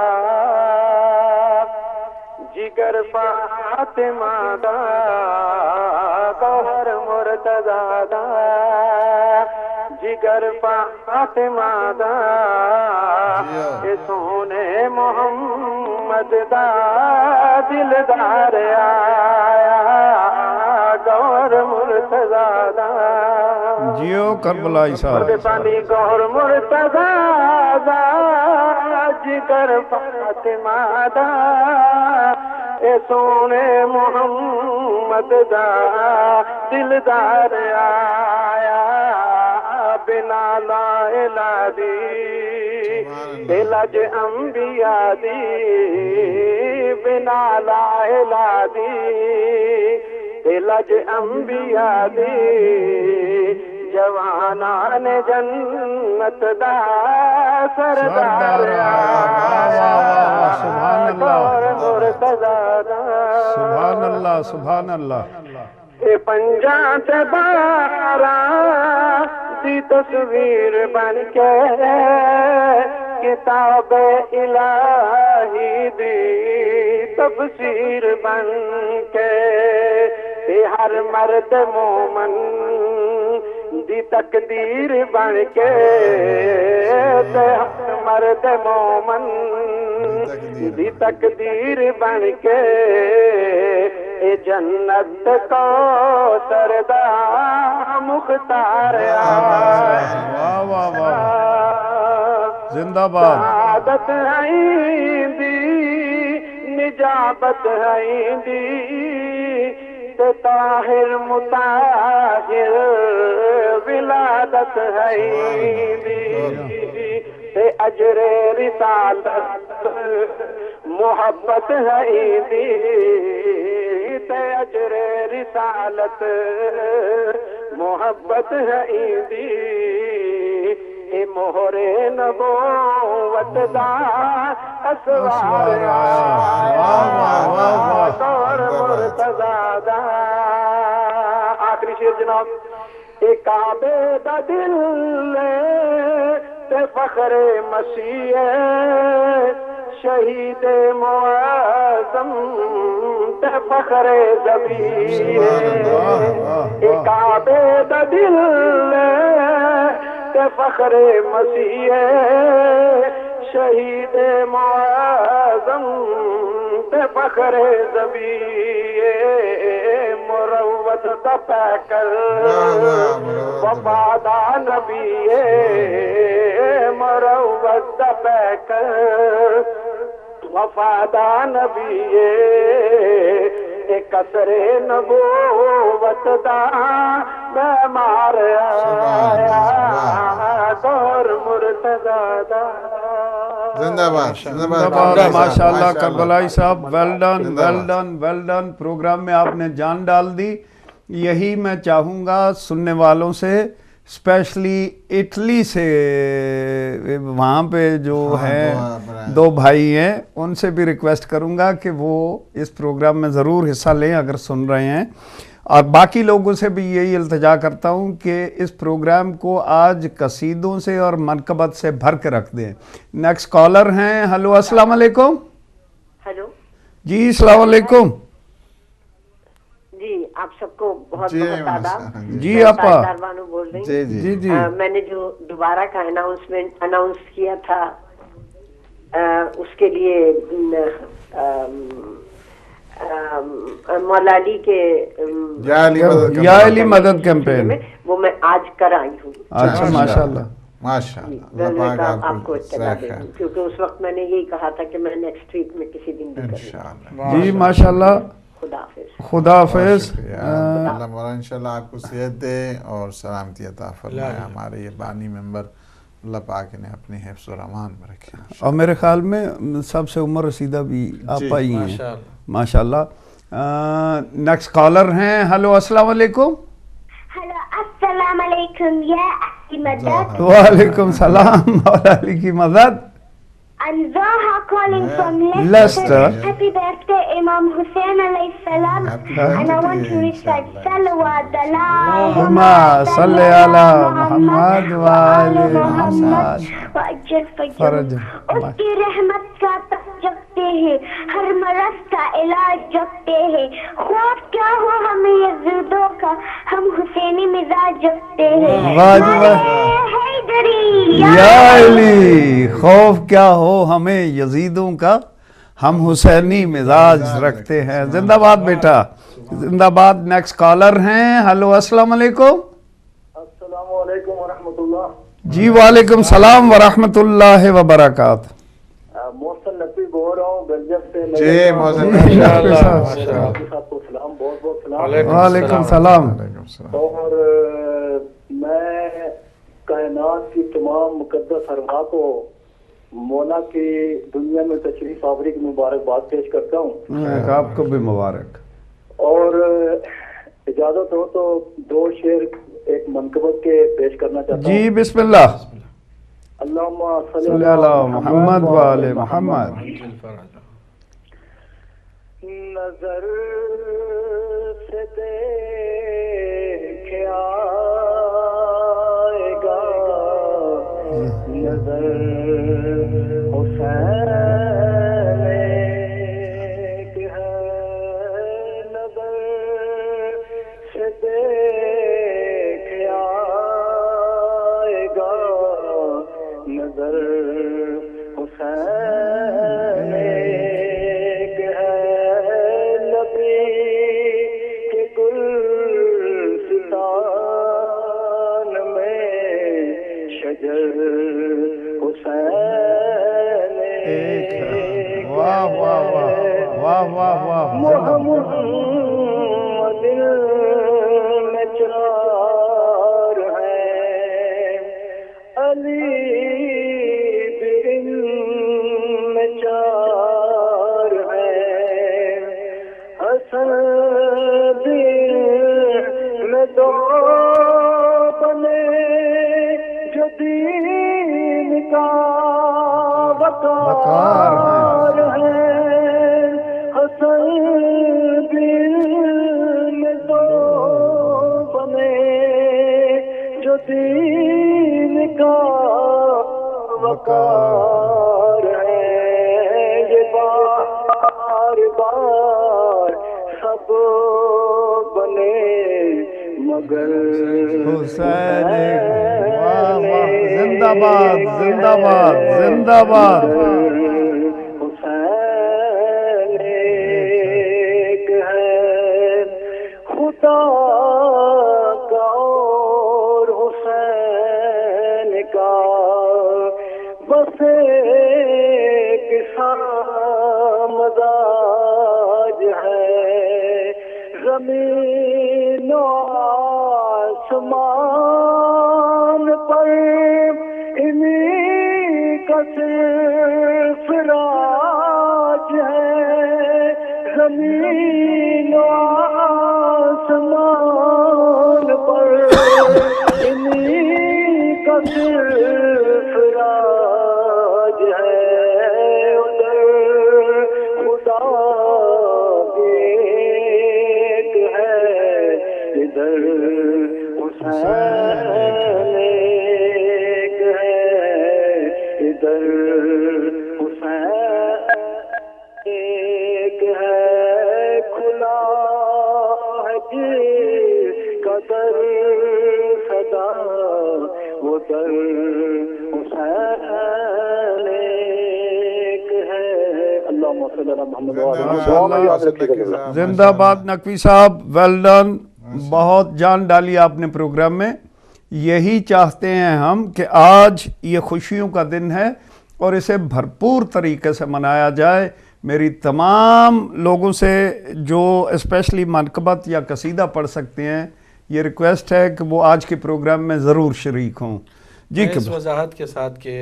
جگر فاطمہ دا, گوہر مرتضیٰ دا جگر فاطمہ دا, دا دلدار آیا گور مرتضی دا جیو کربلائی صاحب پردانی گور مرتضی دا جگر فاطمہ دا اے سونے محمد دا دلدار آیا بنا لا الہ دی علاج انبیاء دی بنا لا الہ دی علاج انبیاء دی جوانان جنت دا سردار آیا گور مرتضی دا سبحان اللہ سبحان اللہ اے پنجاں تے بارہ دی تصویر بن کے کتاب الہی دی تفسیر بن کے اے ہر مرد مومن دی تقدیر بن کے تے ہر مرد مومن دی تقدیر بن کے اے جنت کو سردا مختار آیا زندہ باد عادت ہے دی نجابت ہے دی تے طاہر مطاہر ولادت ہے دی تے اجر رسالت محبت ہے دی تے اجر رسالت محبت ہے دی اے مہر نبوت دا اسوار آیا گور مرتضی دا آخری شیر جناب اے کعبے دا دل تے فخر مسیح شہید معظم تے فخر ذبیح اے کعبے دا دل تے فخر مسیح شہید معظم تے فخر ذبیح مروت دا پیکر وفادہ نبی مروت دا پیکر وفادہ نبی ایک اثر نبوت دا بیمار آیا گور مرتضی دا زندہ باد ماشاءاللہ کربلائی صاحب ویل ڈن پروگرام میں آپ نے جان ڈال دی. یہی میں چاہوں گا سننے والوں سے اسپیشلی اٹلی سے وہاں پہ جو ہیں دو بھائی ہیں ان سے بھی ریکویسٹ کروں گا کہ وہ اس پروگرام میں ضرور حصہ لیں اگر سن رہے ہیں, اور باقی لوگوں سے بھی یہی التجا کرتا ہوں کہ اس پروگرام کو آج قصیدوں سے اور منقبت سے بھر کے رکھ دیں. نیکسٹ کالر ہیں. ہلو السلام علیکم. ہلو جی السلام علیکم. جی آپ سب کو بہت بہت آداب. جی آپا بول رہی ہوں. جی جی میں نے جو دوبارہ کا اناؤنس کیا تھا اس کے لیے مولا علی کے یا علی مدد کیمپین وہ میں آج کر آئی ہوں. اچھا ماشاءاللہ آپ کو اطلاع دے دوں کیونکہ اس وقت میں نے یہی کہا تھا کہ میں نیکسٹ ویک میں کسی دن بھی کروں. جی ماشاءاللہ. خدا حافظ. اللہ مولا انشاءاللہ آپ کو صحت دے اور سلامتی عطا فرمائے. ہمارے یہ بانی ممبر اللہ پاک نے اپنی حفظ و امان میں رکھے, اور میرے خیال میں سب سے عمر رسیدہ بھی آپ ہی ہیں ماشاءاللہ. نیکسٹ کالر ہیں. ہلو السلام علیکم. ہلو السلام علیکم یا علی مدد. وعلیکم السلام مولا علی کی مدد. I'm Zaha calling from Leicester. Happy birthday Imam Hussein alayhi salam. And I want to recite salawat Allahumma salli ala Muhammad wa ali Muhammad wa ajal fajr. Uski rahmat ka tak jagte hain, har maraz ka ilaj jagte hain. Khwab kya ho hame yazidon ka, hum Husaini mizaj jagte hain. یا علی خوف کیا ہو ہمیں یزیدوں کا, ہم حسینی مزاج رکھتے ہیں. زندہ باد بیٹا, زندہ باد. نیکسٹ کالر ہیں. ہلو السلام علیکم. السلام علیکم ورحمۃ اللہ. جی وعلیکم السلام ورحمۃ اللہ وبرکاتہ. محسن نقوی بول رہا ہوں گنجب سے. جی محسن صاحب کو سلام, بہت بہت سلام. وعلیکم السلام. اور میں کائنات کی تمام مقدس ارواح کو مولا کی دنیا میں تشریف آوری کی مبارکباد پیش کرتا ہوں. آپ کو بھی مبارک. اور اجازت ہو تو 2 شعر ایک منقبت کے پیش کرنا چاہتا ہوں. جی بسم اللہ. اللہم صلی علی محمد و آل محمد. نظر سے دیکھ آئے گا نظر حسین ایک ہے. نظر سے دیکھ آئے گا نظر حسین ایک ہے. نبی کے گلستان میں شجر حسین ایک ہے. واہ واہ واہ واہ واہ واہ. محمد میں چار ہیں, علی میں چار ہیں, حسن میں 2 بنے جو دین کا وقار ہے. حسن میں 2 بنے جو دین کا وقار ہے. یہ بار بار سب بنے مگر حسین. واہ واہ. زندہ باد زندہ باد زندہ باد. حسین ایک ہے. خدا کا اور حسین کا بس ایک سا مزاج ہے. زمین و آسمان پر انہیں کا صرف راج ہے. زمین و آسمان پر انہیں کا صرف راج ہے. ادھر خدا ایک ہے, ادھر حسین ایک ہے, ادھر حسین ایک ہے. کھلا ہے جس کا در صدا وہ در حسین ایک ہے. اللہم صلی علی محمد و آل محمد. زندہ باد نقوی صاحب, ویل ڈن. بہت جان ڈالی آپ نے پروگرام میں. یہی چاہتے ہیں ہم کہ آج یہ خوشیوں کا دن ہے اور اسے بھرپور طریقے سے منایا جائے. میری تمام لوگوں سے جو اسپیشلی منقبت یا قصیدہ پڑھ سکتے ہیں, یہ ریکویسٹ ہے کہ وہ آج کے پروگرام میں ضرور شریک ہوں. جی اس وضاحت کے ساتھ کہ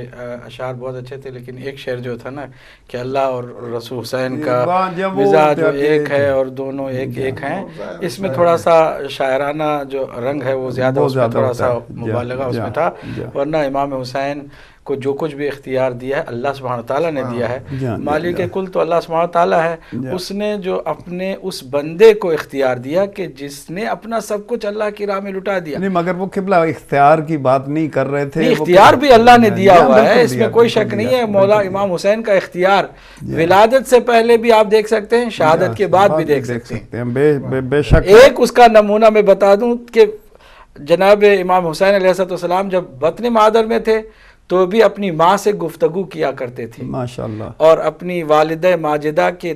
اشعار بہت اچھے تھے, لیکن ایک شعر جو تھا نا کہ اللہ اور رسول حسین کا مزاج جو ایک ہے اور دونوں ایک ہیں, اس میں تھوڑا سا شاعرانہ جو رنگ ہے وہ زیادہ, اس میں تھوڑا سا مبالغہ اس میں تھا. ورنہ امام حسین کو جو کچھ بھی اختیار دیا ہے اللہ سبحانہ تعالیٰ نے دیا ہے. مالک کل تو اللہ سبحانہ تعالیٰ ہے. اس نے جو اپنے اس بندے کو اختیار دیا کہ جس نے اپنا سب کچھ اللہ کی راہ میں لٹا دیا. نہیں, مگر وہ قبلہ اختیار کی بات نہیں کر رہے تھے. اختیار بھی اللہ نے دیا ہوا ہے, اس میں کوئی شک نہیں ہے. مولا امام حسین کا اختیار ولادت سے پہلے بھی آپ دیکھ سکتے ہیں, شہادت کے بعد بھی دیکھ سکتے ہیں. بے شک. ایک اس کا نمونہ میں بتا دوں کہ جناب امام حسین علیہ السلام جب بطن مادر میں تھے تو بھی اپنی ماں سے گفتگو کیا کرتے تھے ماشاءاللہ، اور اپنی والدہ ماجدہ کے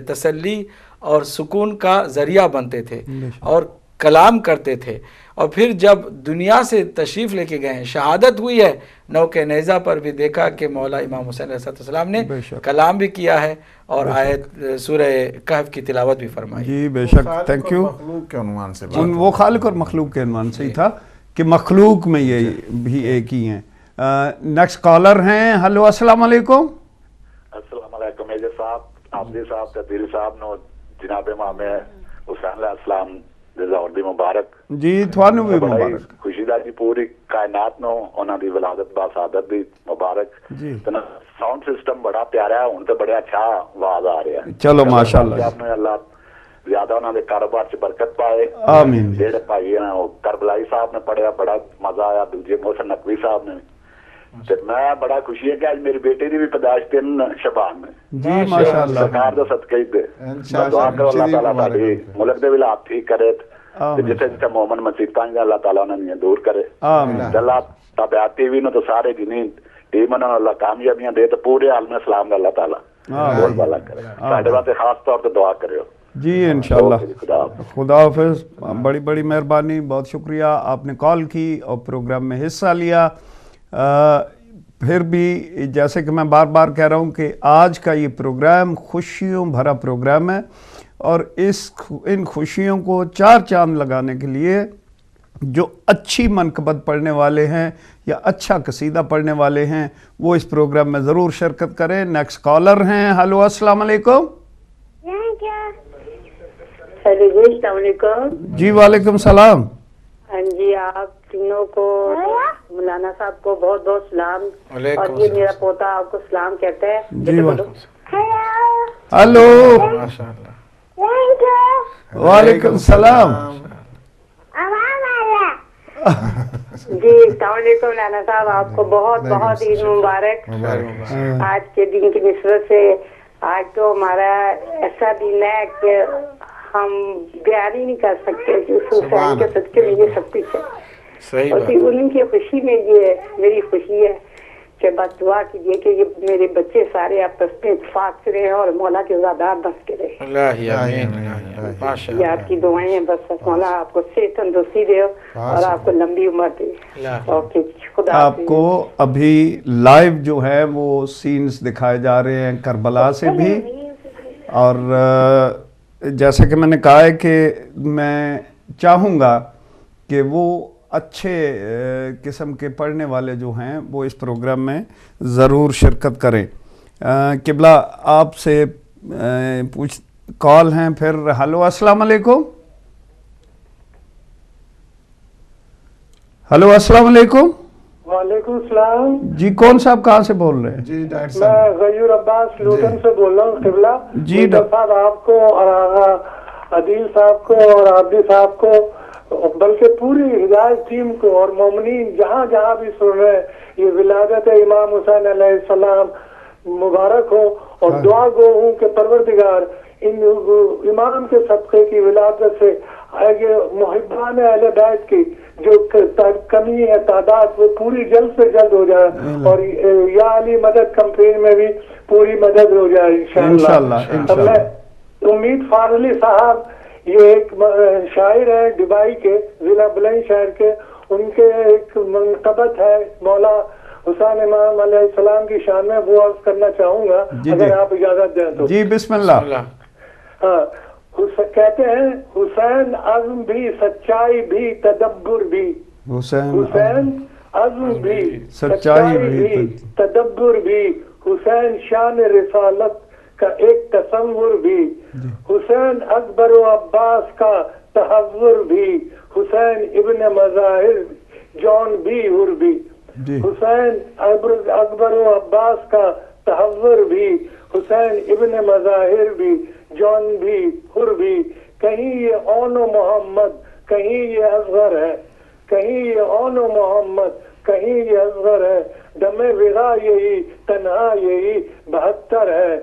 تسلی اور سکون کا ذریعہ بنتے تھے اور کلام کرتے تھے. اور پھر جب دنیا سے تشریف لے کے گئے ہیں، شہادت ہوئی ہے، نوکے نیزہ پر بھی دیکھا کہ مولا امام حسین علیہ السلام نے کلام بھی کیا ہے اور آیت سورہ کہف کی تلاوت بھی فرمائی. جی بے شک، تھینک یو. مخلوق کے عنوان سے وہ خالق اور مخلوق کے عنوان سے ہی تھا کہ مخلوق میں یہ بھی ایک ہی ہیں. نیکسٹ کالر ہیں. ہلو، السلام علیکم. السلام علیکم میجر صاحب، عابدی صاحب، تبدیل صاحب نو جناب امام حسین علیہ السلام اور دی مبارک. جی تھانوں بھی مبارک. خوشی دا جی پوری کائنات نو انہاں دی ولادت با سعادت دی مبارک. جی ساؤنڈ سسٹم بڑا پیارا ہے، ہن تے بڑا اچھا آواز آ رہا ہے. چلو ماشاءاللہ، آپ نے اللہ زیادہ انہاں دے کاروبار چ برکت پائے. آمین. جڑے بھائی ہیں وہ کربلائی صاحب نے پڑھیا، بڑا مزہ آیا. دوجے محسن نقوی صاحب نے. میں بڑا خوشی ہے کہ آج میری بیٹی دی بھی پیدائش 3 شعبان میں. جی ماشاءاللہ، سرکار دا صدقہ ہی دے. دعا کرو اللہ تعالیٰ ساڈے ملک دے حالات ٹھیک کرے، جتھے جتھے مومن مصیبتاں اللہ تعالیٰ انہاں نے دور کرے. اللہ تابعات ٹی وی نو تو سارے جنہیں ٹیم انہاں اللہ کامیابیاں دے، تو پورے عالم اسلام دا اللہ تعالیٰ بول بالا کرے. ساڈے واسطے خاص طور تے دعا کریو. جی انشاءاللہ. خدا حافظ. بڑی بڑی مہربانی، بہت شکریہ آپ نے کال کی اور پروگرام میں حصہ لیا. پھر بھی جیسے کہ میں بار بار کہہ رہا ہوں کہ آج کا یہ پروگرام خوشیوں بھرا پروگرام ہے، اور ان خوشیوں کو 4 چاند لگانے کے لیے جو اچھی منقبت پڑھنے والے ہیں یا اچھا قصیدہ پڑھنے والے ہیں وہ اس پروگرام میں ضرور شرکت کریں. نیکسٹ کالر ہیں. ہلو، السلام علیکم. ہیلو جی، السلام علیکم. جی وعلیکم السلام. ہاں جی، آپ تینوں کو، مولانا صاحب کو بہت بہت سلام. اور یہ میرا پوتا آپ کو سلام کہتا ہے. جی ہلو، وعلیکم السلام. جی السلام علیکم مولانا صاحب، آپ کو بہت بہت عید مبارک. آج کے دن کی نسبت سے آج تو ہمارا ایسا دن ہے کہ ہم بیان ہی نہیں کر سکتے کہ اس حسین کے صدقے میں یہ سب کچھ ہے. اور ان کی خوشی میں یہ میری خوشی ہے کہ بس دعا کیجیے کہ یہ میرے بچے سارے آپس میں اتفاق سے رہے اور مولا کے زادار بس کے رہے. یہ آپ کی دعائیں ہیں، بس مولا آپ کو صحت تندرستی دے اور آپ کو لمبی عمر دے. اوکے، خدا. آپ کو ابھی لائیو جو ہے وہ سینز دکھائے جا رہے ہیں کربلا سے بھی، اور جیسے کہ میں نے کہا ہے کہ میں چاہوں گا کہ وہ اچھے قسم کے پڑھنے والے جو ہیں وہ اس پروگرام میں ضرور شرکت کریں. قبلہ آپ سے کال ہیں پھر. ہلو، السلام علیکم. ہلو، السلام علیکم. وعلیکم السلام. جی کون صاحب کہاں سے بول رہے ہیں؟ جی ڈاکٹر صاحب، میں غیور عباس لوٹن سے بول رہا ہوں. قبلہ جی صاحب آپ کو اور عدیل صاحب کو اور عابدی صاحب کو، بلکہ پوری ہدایت ٹیم کو اور مومنین جہاں جہاں بھی سن رہے ہیں، یہ ولادت امام حسین علیہ السلام مبارک ہو. اور دعا گو ہوں کہ پروردگار ان امام کے صدقے کی ولادت سے محبان اہل بیت کی جو کمی ہے تعداد وہ پوری جلد سے جلد ہو جائے، اور یا علی مدد کمپین میں بھی پوری مدد ہو جائے انشاءاللہ. امید فاضلی صاحب یہ ایک شاعر ہے دبئی کے، ضلع بلند شہر کے. ان کے ایک منقبت ہے مولا حسین امام علیہ السلام کی شان میں، وہ عرض کرنا چاہوں گا اگر آپ اجازت دیں تو. جی بسم اللہ. ہاں، کہتے ہیں حسین عزم بھی، سچائی بھی، تدبر بھی. حسین عزم بھی، سچائی بھی، تدبر بھی. حسین شان رسالت کا ایک تصور بھی. حسین اکبر و عباس کا تحور بھی. حسین ابن مظاہر جون بھی ہر بھی. حسین اکبر و عباس کا تحور بھی. حسین ابن مظاہر بھی، جون بھی ہر بھی. کہیں یہ اون و محمد، کہیں یہ اصغر ہے. کہیں یہ اون و محمد، کہیں یہ اصغر ہے. دم وغا یہی، تنہا یہی 72 ہے.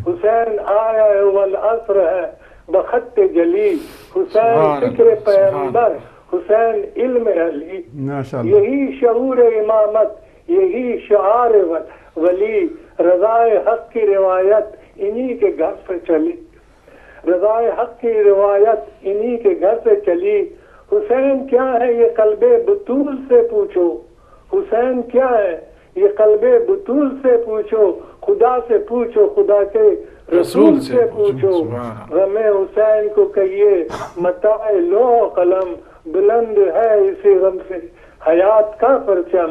حسین آیا والعصر ہے بخط جلی. حسین فکر پیغمبر، حسین علم علی. یہی شعور امامت، یہی شعار ولی، رضائے حق کی روایت انہی کے گھر سے چلی، رضائے حق کی روایت انہی کے گھر سے چلی۔ حسین کیا ہے یہ قلب بطول سے پوچھو، حسین کیا ہے یہ قلب بطول سے پوچھو، خدا سے پوچھو، خدا کے رسول سے پوچھو۔ غم حسین کو کہیے متاع لوح قلم، بلند ہے اسی غم سے حیات کا پرچم،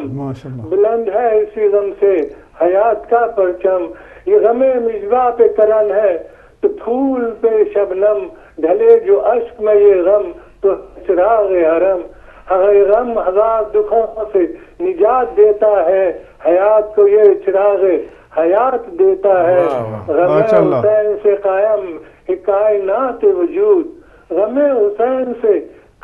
بلند ہے اسی غم سے حیات کا پرچم۔ یہ غم مجبا پہ کرن ہے تو پھول پہ شبنم، ڈھلے جو اشک میں یہ غم تو چراغ حرم۔ غم ہزار دکھوں سے نجات دیتا ہے، حیات کو یہ چراغ حیات دیتا ہے۔ غم حسین سے قائم ہے کائنات وجود، غم حسین سے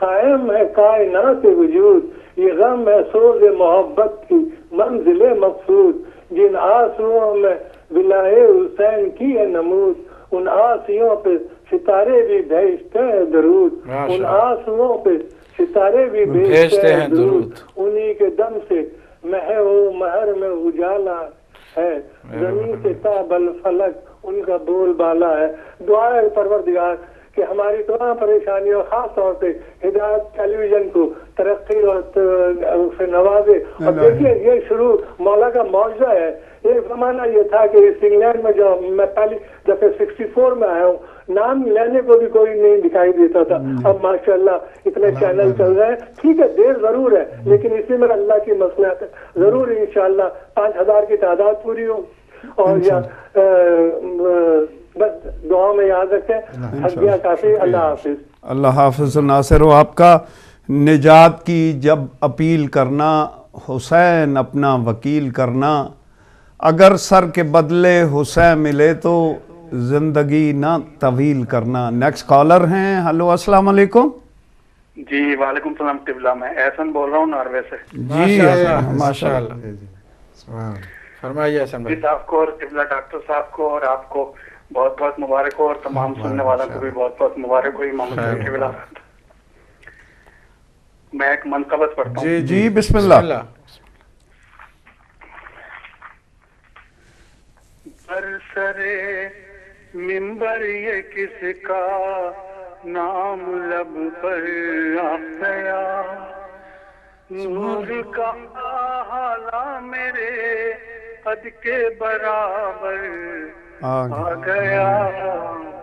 قائم ہے کائنات وجود۔ یہ غم ہے سوز محبت کی منزل مقصود، جن آنسوؤں میں ولائے حسین کی ہے نمود، ان آنسوؤں پہ ستارے بھی بھیجتے ہیں درود، ان آنسوؤں پہ ستارے بھی بھیجتے ہیں درود۔ انہی کے دم سے مہر میں اجالا ہے، زمین سے تاب الفلک ان کا بول بالا ہے۔ دعا ہے پروردگار کہ ہماری تمام پریشانیوں، خاص طور سے ہدایت ٹیلی ویژن کو ترقی اور سے نوازے۔ اور دیکھیے یہ شروع مولا کا معجزہ ہے۔ ایک زمانہ یہ تھا کہ اس انگلینڈ میں جو میں پہلی دفعہ 64 میں آیا ہوں، نام لینے کو بھی کوئی نہیں دکھائی دیتا تھا۔ اب ماشاءاللہ اتنے چینل چل رہے ہیں، ٹھیک ہے دیر ضرور ہے لیکن اسی میں اللہ کی مصلحت ہے، ضرور انشاءاللہ 5000 کی تعداد پوری ہو۔ اور بس دعا میں یاد رکھیں، حسبیہ کافی۔ اللہ حافظ۔ اللہ حافظ ناصر۔ و آپ کا نجات کی جب اپیل کرنا، حسین اپنا وکیل کرنا، اگر سر کے بدلے حسین ملے تو زندگی نہ طویل کرنا۔ نیکسٹ کالر ہیں۔ ہلو السلام علیکم۔ جی وعلیکم السلام قبلہ، میں احسن بول رہا ہوں ناروے سے۔ جی ماشاء اللہ، فرمائیے احسن بھائی۔ صاحب کو اور قبلہ ڈاکٹر صاحب کو اور آپ کو بہت بہت مبارک ہو، اور تمام سننے والوں کو بھی بہت بہت مبارک ہو امام حسین کی ولادت۔ میں ایک منقبت پڑھتا ہوں۔ جی بسم اللہ۔ برسرے منبر یہ کس کا نام لب پر آ گیا، نور کا حالہ میرے قد کے برابر آ گیا۔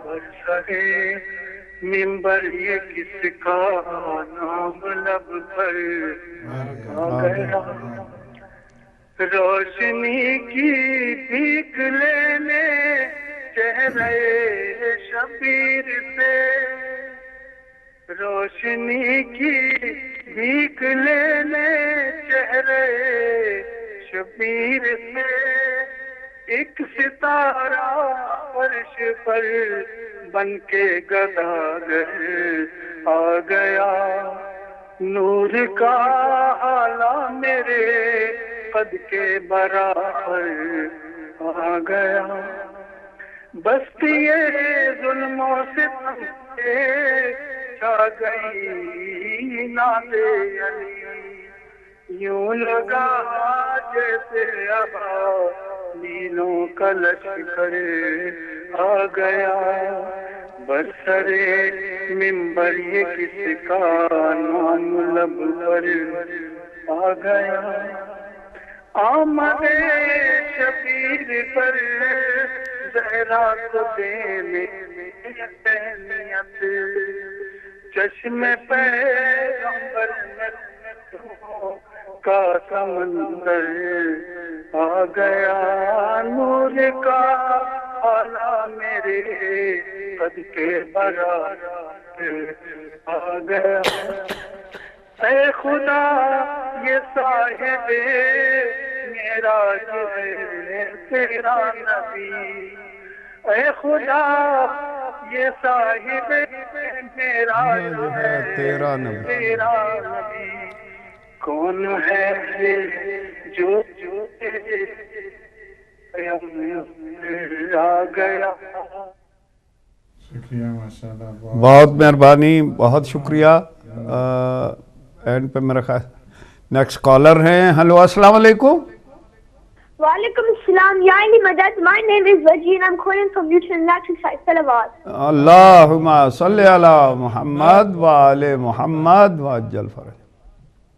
برسرے منبر یہ کس کا نام لب پر آ گیا، روشنی کی بھیک لینے چہرے شبیر سے، روشنی کی بھیک لینے چہرے شبیر سے، ایک ستارہ فرش پر بن کے گداگر آ گیا، نور کا حالہ میرے قد کے برابر آ گیا، بستی ظلم و ستم سے چھا گئی ناز علی، یوں لگا جیسے ابا نیلوں کا لشکر آ گیا، برسرے منبر یہ کس کا نام لب پر آ گیا، آمد شبیر پر زہرا کو دینے تہنیت، چشم پیغمبر کا سمندر آ گیا، نور کا حالہ میرے قد کے برابر آ گیا، اے خدا یہ صاحب معراج ہے تیرا نبی، اے خدا یہ صاحب معراج ہے تیرا نبی، کون ہے جو آ گیا۔ شکریہ ماشاءاللہ، بہت مہربانی، بہت شکریہ۔ اینڈ پہ میرا خیال نیکسٹ کالر ہیں۔ ہلو السلام علیکم۔ Walaikum assalam. Ya Ali Madad. My name is Vaji and I'm calling from Newton Electric Site, Salawat. Allahumma salli ala Muhammad wa ali Muhammad wa ajal faraj.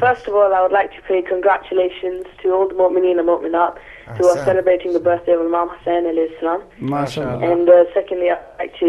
First of all, I would like to pay congratulations to all the mu'mineen and mu'minat who are celebrating the birthday of Imam Hussain alayhi salam. Mashallah. And secondly, I'd like to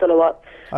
Salawat.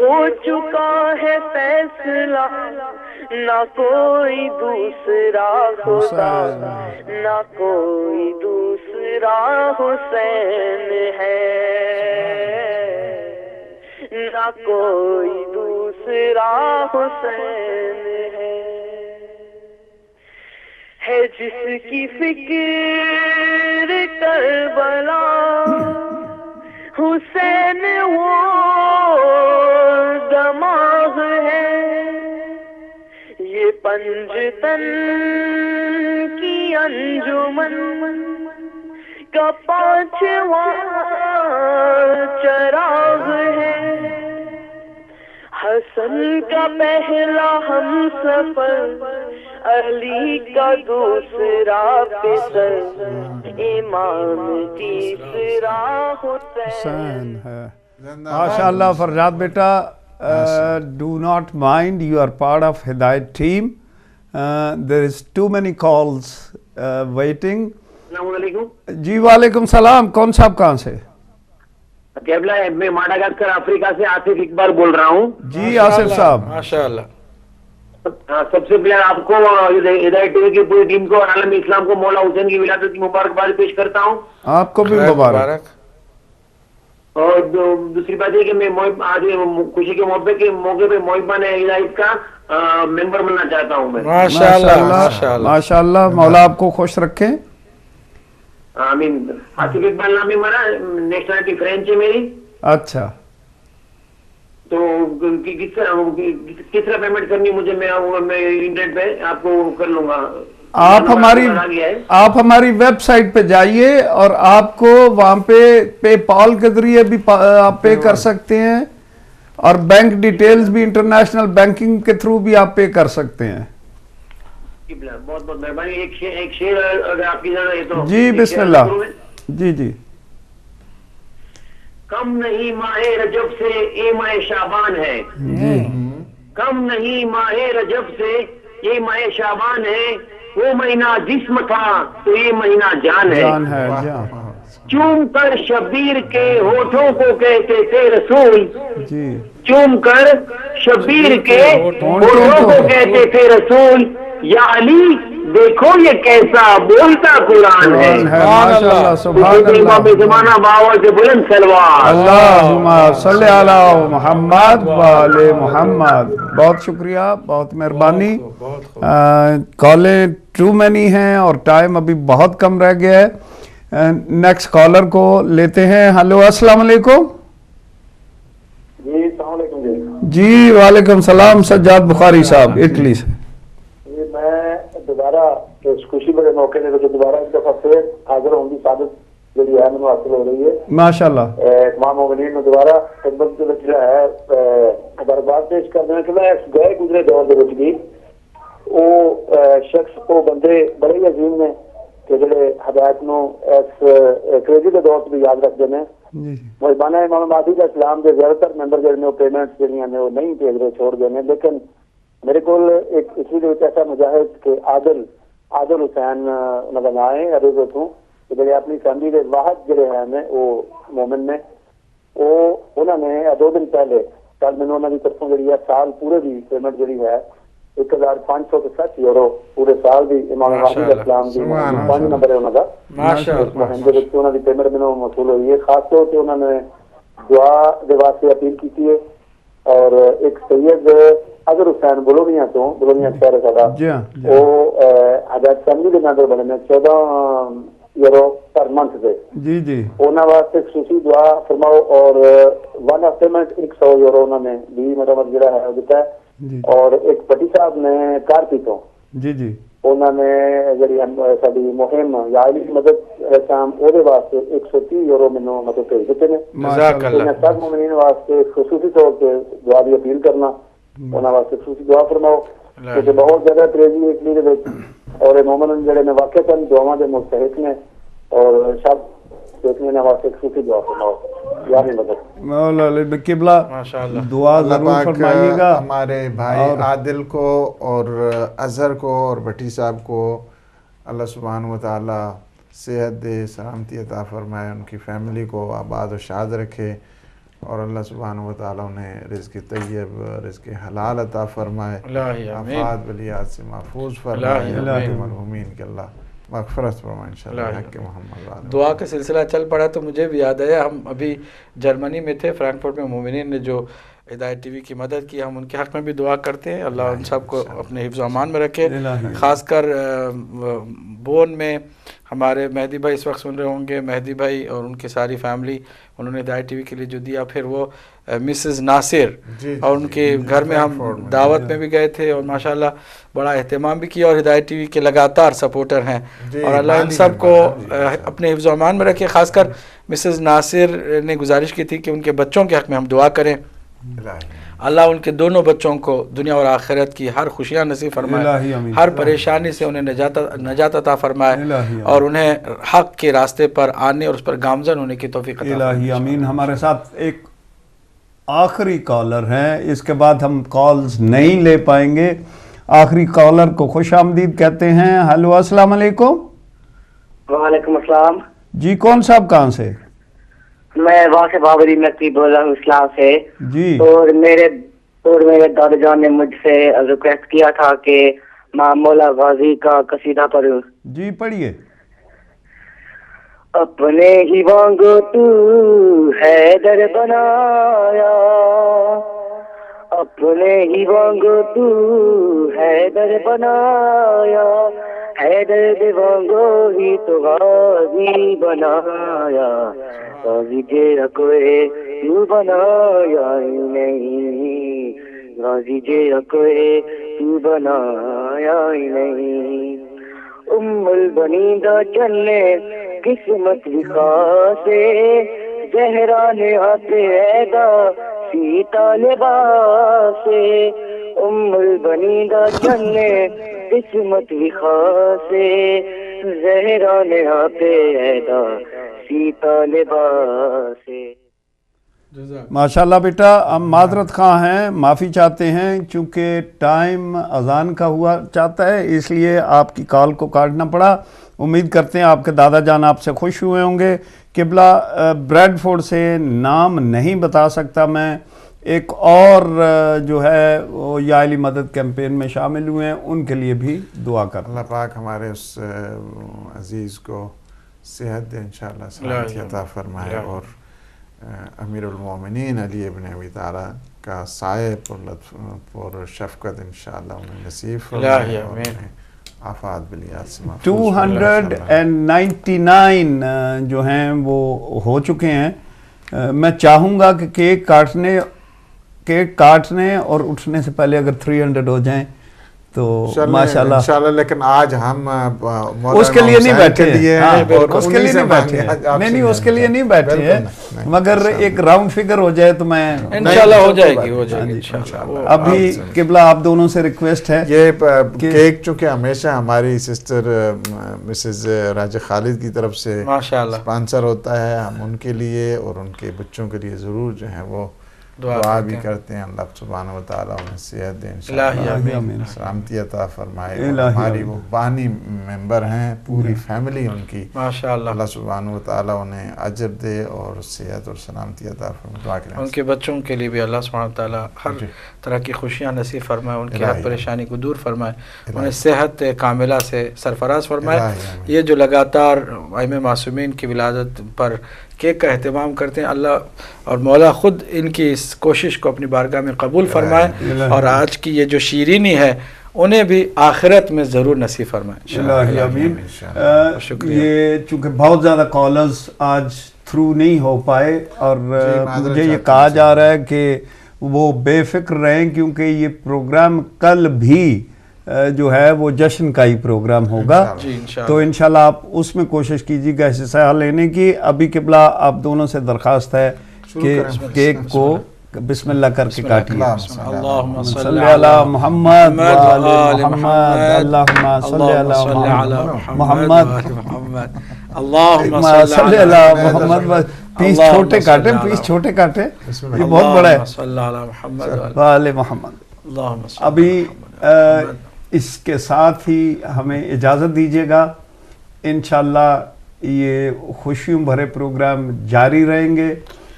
ہو چکا ہے فیصلہ نہ کوئی دوسرا خدا نہ کوئی دوسرا حسین ہے نہ کوئی دوسرا حسین ہے جس کی فکر کربلا حسین وہ دماغ ہے یہ پنجتن کی انجمن کا پانچواں چراغ ہے حسن کا پہلا ہم سفر علی کا دوسرا پسر امام تیسرا حسین ہے. ماشاءاللہ فرزاد بیٹا, do not mind, you are part of Hidayat team. There is too many calls waiting. السلام علیکم. جی وعلیکم السلام. کون صاحب کہاں سے؟ قبلہ میں ماڈاگاسکر افریقہ سے آصف اقبال بول رہا ہوں. جی آصف صاحب. ماشاءاللہ. سب سے پہلے آپ کو ہدایت ٹی وی کی پوری ٹیم کو اور عالم اسلام کو مولا حسین کی ولادت کی مبارکباد پیش کرتا ہوں. آپ کو بھی مبارک. اور دوسری بات یہ کہ میں آج خوشی کے موقع پہ محبان ہدایت کا ممبر بننا چاہتا ہوں. میں ماشاءاللہ مولا آپ کو خوش رکھے. آمین. آصف اقبال نام ہے ہمارا, نیشنلٹی فرینچ ہے میری. اچھا تو کس طرح پیمنٹ کرنی مجھے, میں انٹرنیٹ پہ آپ کو کر لوں گا. آپ ہماری ویب سائٹ پہ جائیے اور آپ کو وہاں پہ پے پال کے ذریعے بھی آپ پے کر سکتے ہیں اور بینک ڈیٹیلز بھی انٹرنیشنل بینکنگ کے تھرو بھی آپ پے کر سکتے ہیں. بہت بہت مہربانی. ایک شعر اگر آپ کی تو جی بسم اللہ. جی جی. کم نہیں ماہ رجب سے یہ ماہ شعبان ہے, کم نہیں ماہ رجب سے یہ ماہ شعبان ہے, وہ مہینہ جسم تھا تو یہ مہینہ جان ہے. چوم کر شبیر کے ہونٹوں کو کہتے تھے رسول, چوم کر شبیر کے ہونٹوں کو کہتے تھے رسول, یا علی دیکھو یہ کیسا بولتا قرآن ہے. امام زمانہ باور سے بلند سلوات. اللہم صلی علی محمد و آل محمد. بہت شکریہ, بہت مہربانی. کالیں ٹو مینی ہیں اور ٹائم ابھی بہت کم رہ گیا ہے. نیکسٹ کالر کو لیتے ہیں. ہلو السلام علیکم. جی السلام علیکم. جی وعلیکم السلام. سجاد بخاری صاحب اٹلی سے. میں دوبارہ اس خوشی بڑے موقع دے دوبارہ ایک دفعہ پھر حاضر ہوں گی. سعادت جی ہے مجھے حاصل ہو رہی ہے ماشاءاللہ. تمام مومنین میں دوبارہ خدمت جو ہے مبارکباد پیش کر دینا کہ میں گئے گزرے دور دے وچ بھی وہ شخص وہ بندے بڑے ہی عظیم نے کہ جڑے ہدایت نو اس کریزی کے دور بھی یاد رکھتے ہیں. محبانہ امام مہدی کا اسلام کے زیادہ تر ممبر جڑے نے وہ پیمنٹس جڑیاں نے وہ نہیں بھیج رہے, چھوڑ گئے ہیں. لیکن میرے کو ایک اسی دے ایسا مجاہد کہ عادل حسین انہوں کا نام ہے عرض اتوں کہ جڑے اپنی فیملی کے واحد جڑے ہیں وہ مومن نے وہ انہوں نے 2 دن پہلے کل میں انہوں کی طرفوں جڑی ہے سال پورے کی پیمنٹ جڑی ہے 1560 یورو پورے سال کی امام مہدی کا اسلام کی 5 نمبر ہے انہوں کا مہم کے انہوں کی پیمنٹ میں موصول ہوئی ہے. خاص طور سے انہوں نے دعا دے واسطے اپیل کی ہے اور ایک سید اظہر حسین بلونیا شہر سا وہ ہدایت فیملی کے ممبر بنے نے 14 یورو پر منتھ سے. جی جی انہوں واسطے خصوصی دعا فرماؤ اور ون آف پیمنٹ 100 یورو انہوں نے بھی مرتبہ جڑا ہے وہ دیتا ہے. اور ایک پٹی صاحب نے کارپیٹوں جی جی انہوں نے جڑی ساری مہم یا علی مدد شام وہ واسطے 130 یورو مینوں مطلب بھیج دیتے ہیں. سب مومنین واسطے خصوصی طور پہ دعا کی اپیل کرنا انہوں واسطے خصوصی دعا فرماؤ کیونکہ بہت زیادہ کریزی اٹلی دے اور مومن جڑے نے واقع دعاواں دے مستحق نے اور سب دیکھنے واسطے خصوصی دعا فرماؤ. مولا علی قبلہ دعا ضرور فرمائیے گا. ہمارے بھائی عادل کو اور اظہر کو اور بھٹی صاحب کو اللہ سبحانہ و تعالی صحت دے, سلامتی عطا فرمائے, ان کی فیملی کو آباد و شاد رکھے اور اللہ سبحانہ و تعالیٰ انہیں رزق طیب رزق حلال عطا فرمائے, آفات بلیات سے محفوظ فرمائے, مرحومین کے اللہ مغفرت فرمائے انشاءاللہ حق محمد. دعا کا سلسلہ چل پڑا تو مجھے بھی یاد آیا, ہم ابھی جرمنی میں تھے, فرینکفرٹ میں مومنین نے جو ہدایت ٹی وی کی مدد کی, ہم ان کے حق میں بھی دعا کرتے ہیں, اللہ ان سب کو اپنے حفظ و امان میں رکھے. خاص کر بون میں ہمارے مہدی بھائی اس وقت سن رہے ہوں گے, مہدی بھائی اور ان کی ساری فیملی, انہوں نے ہدایت ٹی وی کے لیے جو دیا. پھر وہ مسز ناصر اور ان کے گھر میں ہم دعوت میں بھی گئے تھے اور ماشاءاللہ بڑا اہتمام بھی کیا, اور ہدایت ٹی وی کے لگاتار سپورٹر ہیں, اور اللہ ان سب کو اپنے حفظ و امان میں رکھے. خاص کر مسز ناصر نے گزارش کی تھی کہ ان کے بچوں کے حق میں ہم دعا کریں, اللہ ان کے دونوں بچوں کو دنیا اور آخرت کی ہر خوشیاں نصیب فرمائے, ہر پریشانی سے انہیں نجات عطا فرمائے, اور انہیں حق کے راستے پر آنے اور اس پر گامزن ہونے کی توفیق عطا فرمائے. الہی آمین. ہمارے ساتھ ایک آخری کالر ہیں, اس کے بعد ہم کالز نہیں لے پائیں گے. آخری کالر کو خوش آمدید کہتے ہیں. ہلو السلام علیکم. وعلیکم السلام. جی کون صاحب کہاں سے؟ میں واقع بابری نقی بول رہا ہوں اسلام سے. جی. اور میرے دادا جان نے مجھ سے ریکویسٹ کیا تھا کہ میں مولا غازی کا قصیدہ پڑھوں. جی پڑھیے. اپنے ہی وانگو تو حیدر بنایا, اپنے ہی وانگو تو حیدر بنایا, حیدر دے وانگو ہی تو غازی بنایا, غازی جیرا کوئے تو بنایا نہیں, غازی جیرا کوئے تو بنایا نہیں. ام البنین دا چلے قسمت خاصے, زہرا نے آتے ایدا سیتا لباسے, ام البنین دا چلے قسمت خاصے, زہرا نے آتے ایدا سیتا لباسے. ماشاءاللہ بیٹا, ہم معذرت خواہ ہیں, معافی چاہتے ہیں, چونکہ ٹائم اذان کا ہوا چاہتا ہے اس لیے آپ کی کال کو کاٹنا پڑا. امید کرتے ہیں آپ کے دادا جان آپ سے خوش ہوئے ہوں گے. قبلہ بریڈ فورڈ سے نام نہیں بتا سکتا میں, ایک اور جو ہے وہ یا علی مدد کیمپین میں شامل ہوئے ہیں, ان کے لیے بھی دعا کر. اللہ پاک ہمارے اس عزیز کو صحت دے انشاءاللہ, سلامتی عطا فرمائے, اور امیر المومنین علی ابن ابی طالب کا سائے پر لطف پر شفقت انشاءاللہ انہیں نصیب فرمائے, اور آفات بلیات سے محفوظ. 299 جو ہیں وہ ہو چکے ہیں. میں چاہوں گا کہ کیک کاٹنے اور اٹھنے سے پہلے اگر 300 ہو جائیں تو ماشاءاللہ انشاءاللہ. لیکن آج ہم اس کے لیے نہیں بیٹھے ہیں, اس کے لیے نہیں بیٹھے ہیں, نہیں اس کے لیے نہیں بیٹھے ہیں, مگر ایک راؤنڈ فگر ہو جائے تو میں انشاءاللہ ہو جائے گی انشاءاللہ. ابھی قبلہ آپ دونوں سے ریکویسٹ ہے, یہ کیک چونکہ ہمیشہ ہماری سسٹر مسز راجہ خالد کی طرف سے اسپانسر ہوتا ہے, ہم ان کے لیے اور ان کے بچوں کے لیے ضرور جو ہے وہ دعا بھی کرتے ہیں. اللہ سبحانہ و تعالیٰ انہیں صحت دے انشاءاللہ, سلامتی عطا فرمائے. ہماری وہ بانی ممبر ہیں, پوری فیملی ان کی, ماشاءاللہ اللہ سبحانہ و تعالیٰ انہیں اجر دے اور صحت اور سلامتی عطا فرمائے. دعا کریں ان کے بچوں کے لیے بھی اللہ سبحانہ و تعالیٰ ہر طرح کی خوشیاں نصیب فرمائے, ان کی ہر پریشانی کو دور فرمائے, انہیں صحت کاملہ سے سرفراز فرمائے. یہ جو لگاتار ائمہ معصومین کی ولادت پر کیک کا اہتمام کرتے ہیں, اللہ اور مولا خود ان کی اس کوشش کو اپنی بارگاہ میں قبول فرمائے, اور آج کی یہ جو شیرینی ہے انہیں بھی آخرت میں ضرور نصیب فرمائے. الہی آمین. یہ چونکہ بہت زیادہ کالرز آج تھرو نہیں ہو پائے, اور مجھے یہ کہا جا رہا ہے کہ وہ بے فکر رہیں, کیونکہ یہ پروگرام کل بھی جو ہے وہ جشن کا ہی پروگرام ہوگا, تو انشاءاللہ آپ اس میں کوشش کیجیے گا حصہ لینے کی. ابھی قبلہ آپ دونوں سے درخواست ہے کہ کیک کو بسم اللہ کر کے کاٹیے. اللہم صلی علی محمد وآل محمد, اللہم صلی علی محمد, اللہم صلی علی محمد. پیس چھوٹے کاٹیں, پیس چھوٹے کاٹیں, یہ بہت بڑا ہے. صلی علی محمد وآل محمد. ابھی اس کے ساتھ ہی ہمیں اجازت دیجیے گا. انشاءاللہ یہ خوشیوں بھرے پروگرام جاری رہیں گے,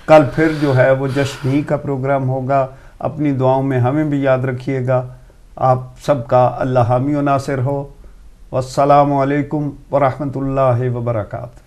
کل پھر جو ہے وہ جشن ہی کا پروگرام ہوگا. اپنی دعاؤں میں ہمیں بھی یاد رکھیے گا. آپ سب کا اللہ حامی و ناصر ہو. والسلام علیکم ورحمۃ اللہ وبرکاتہ.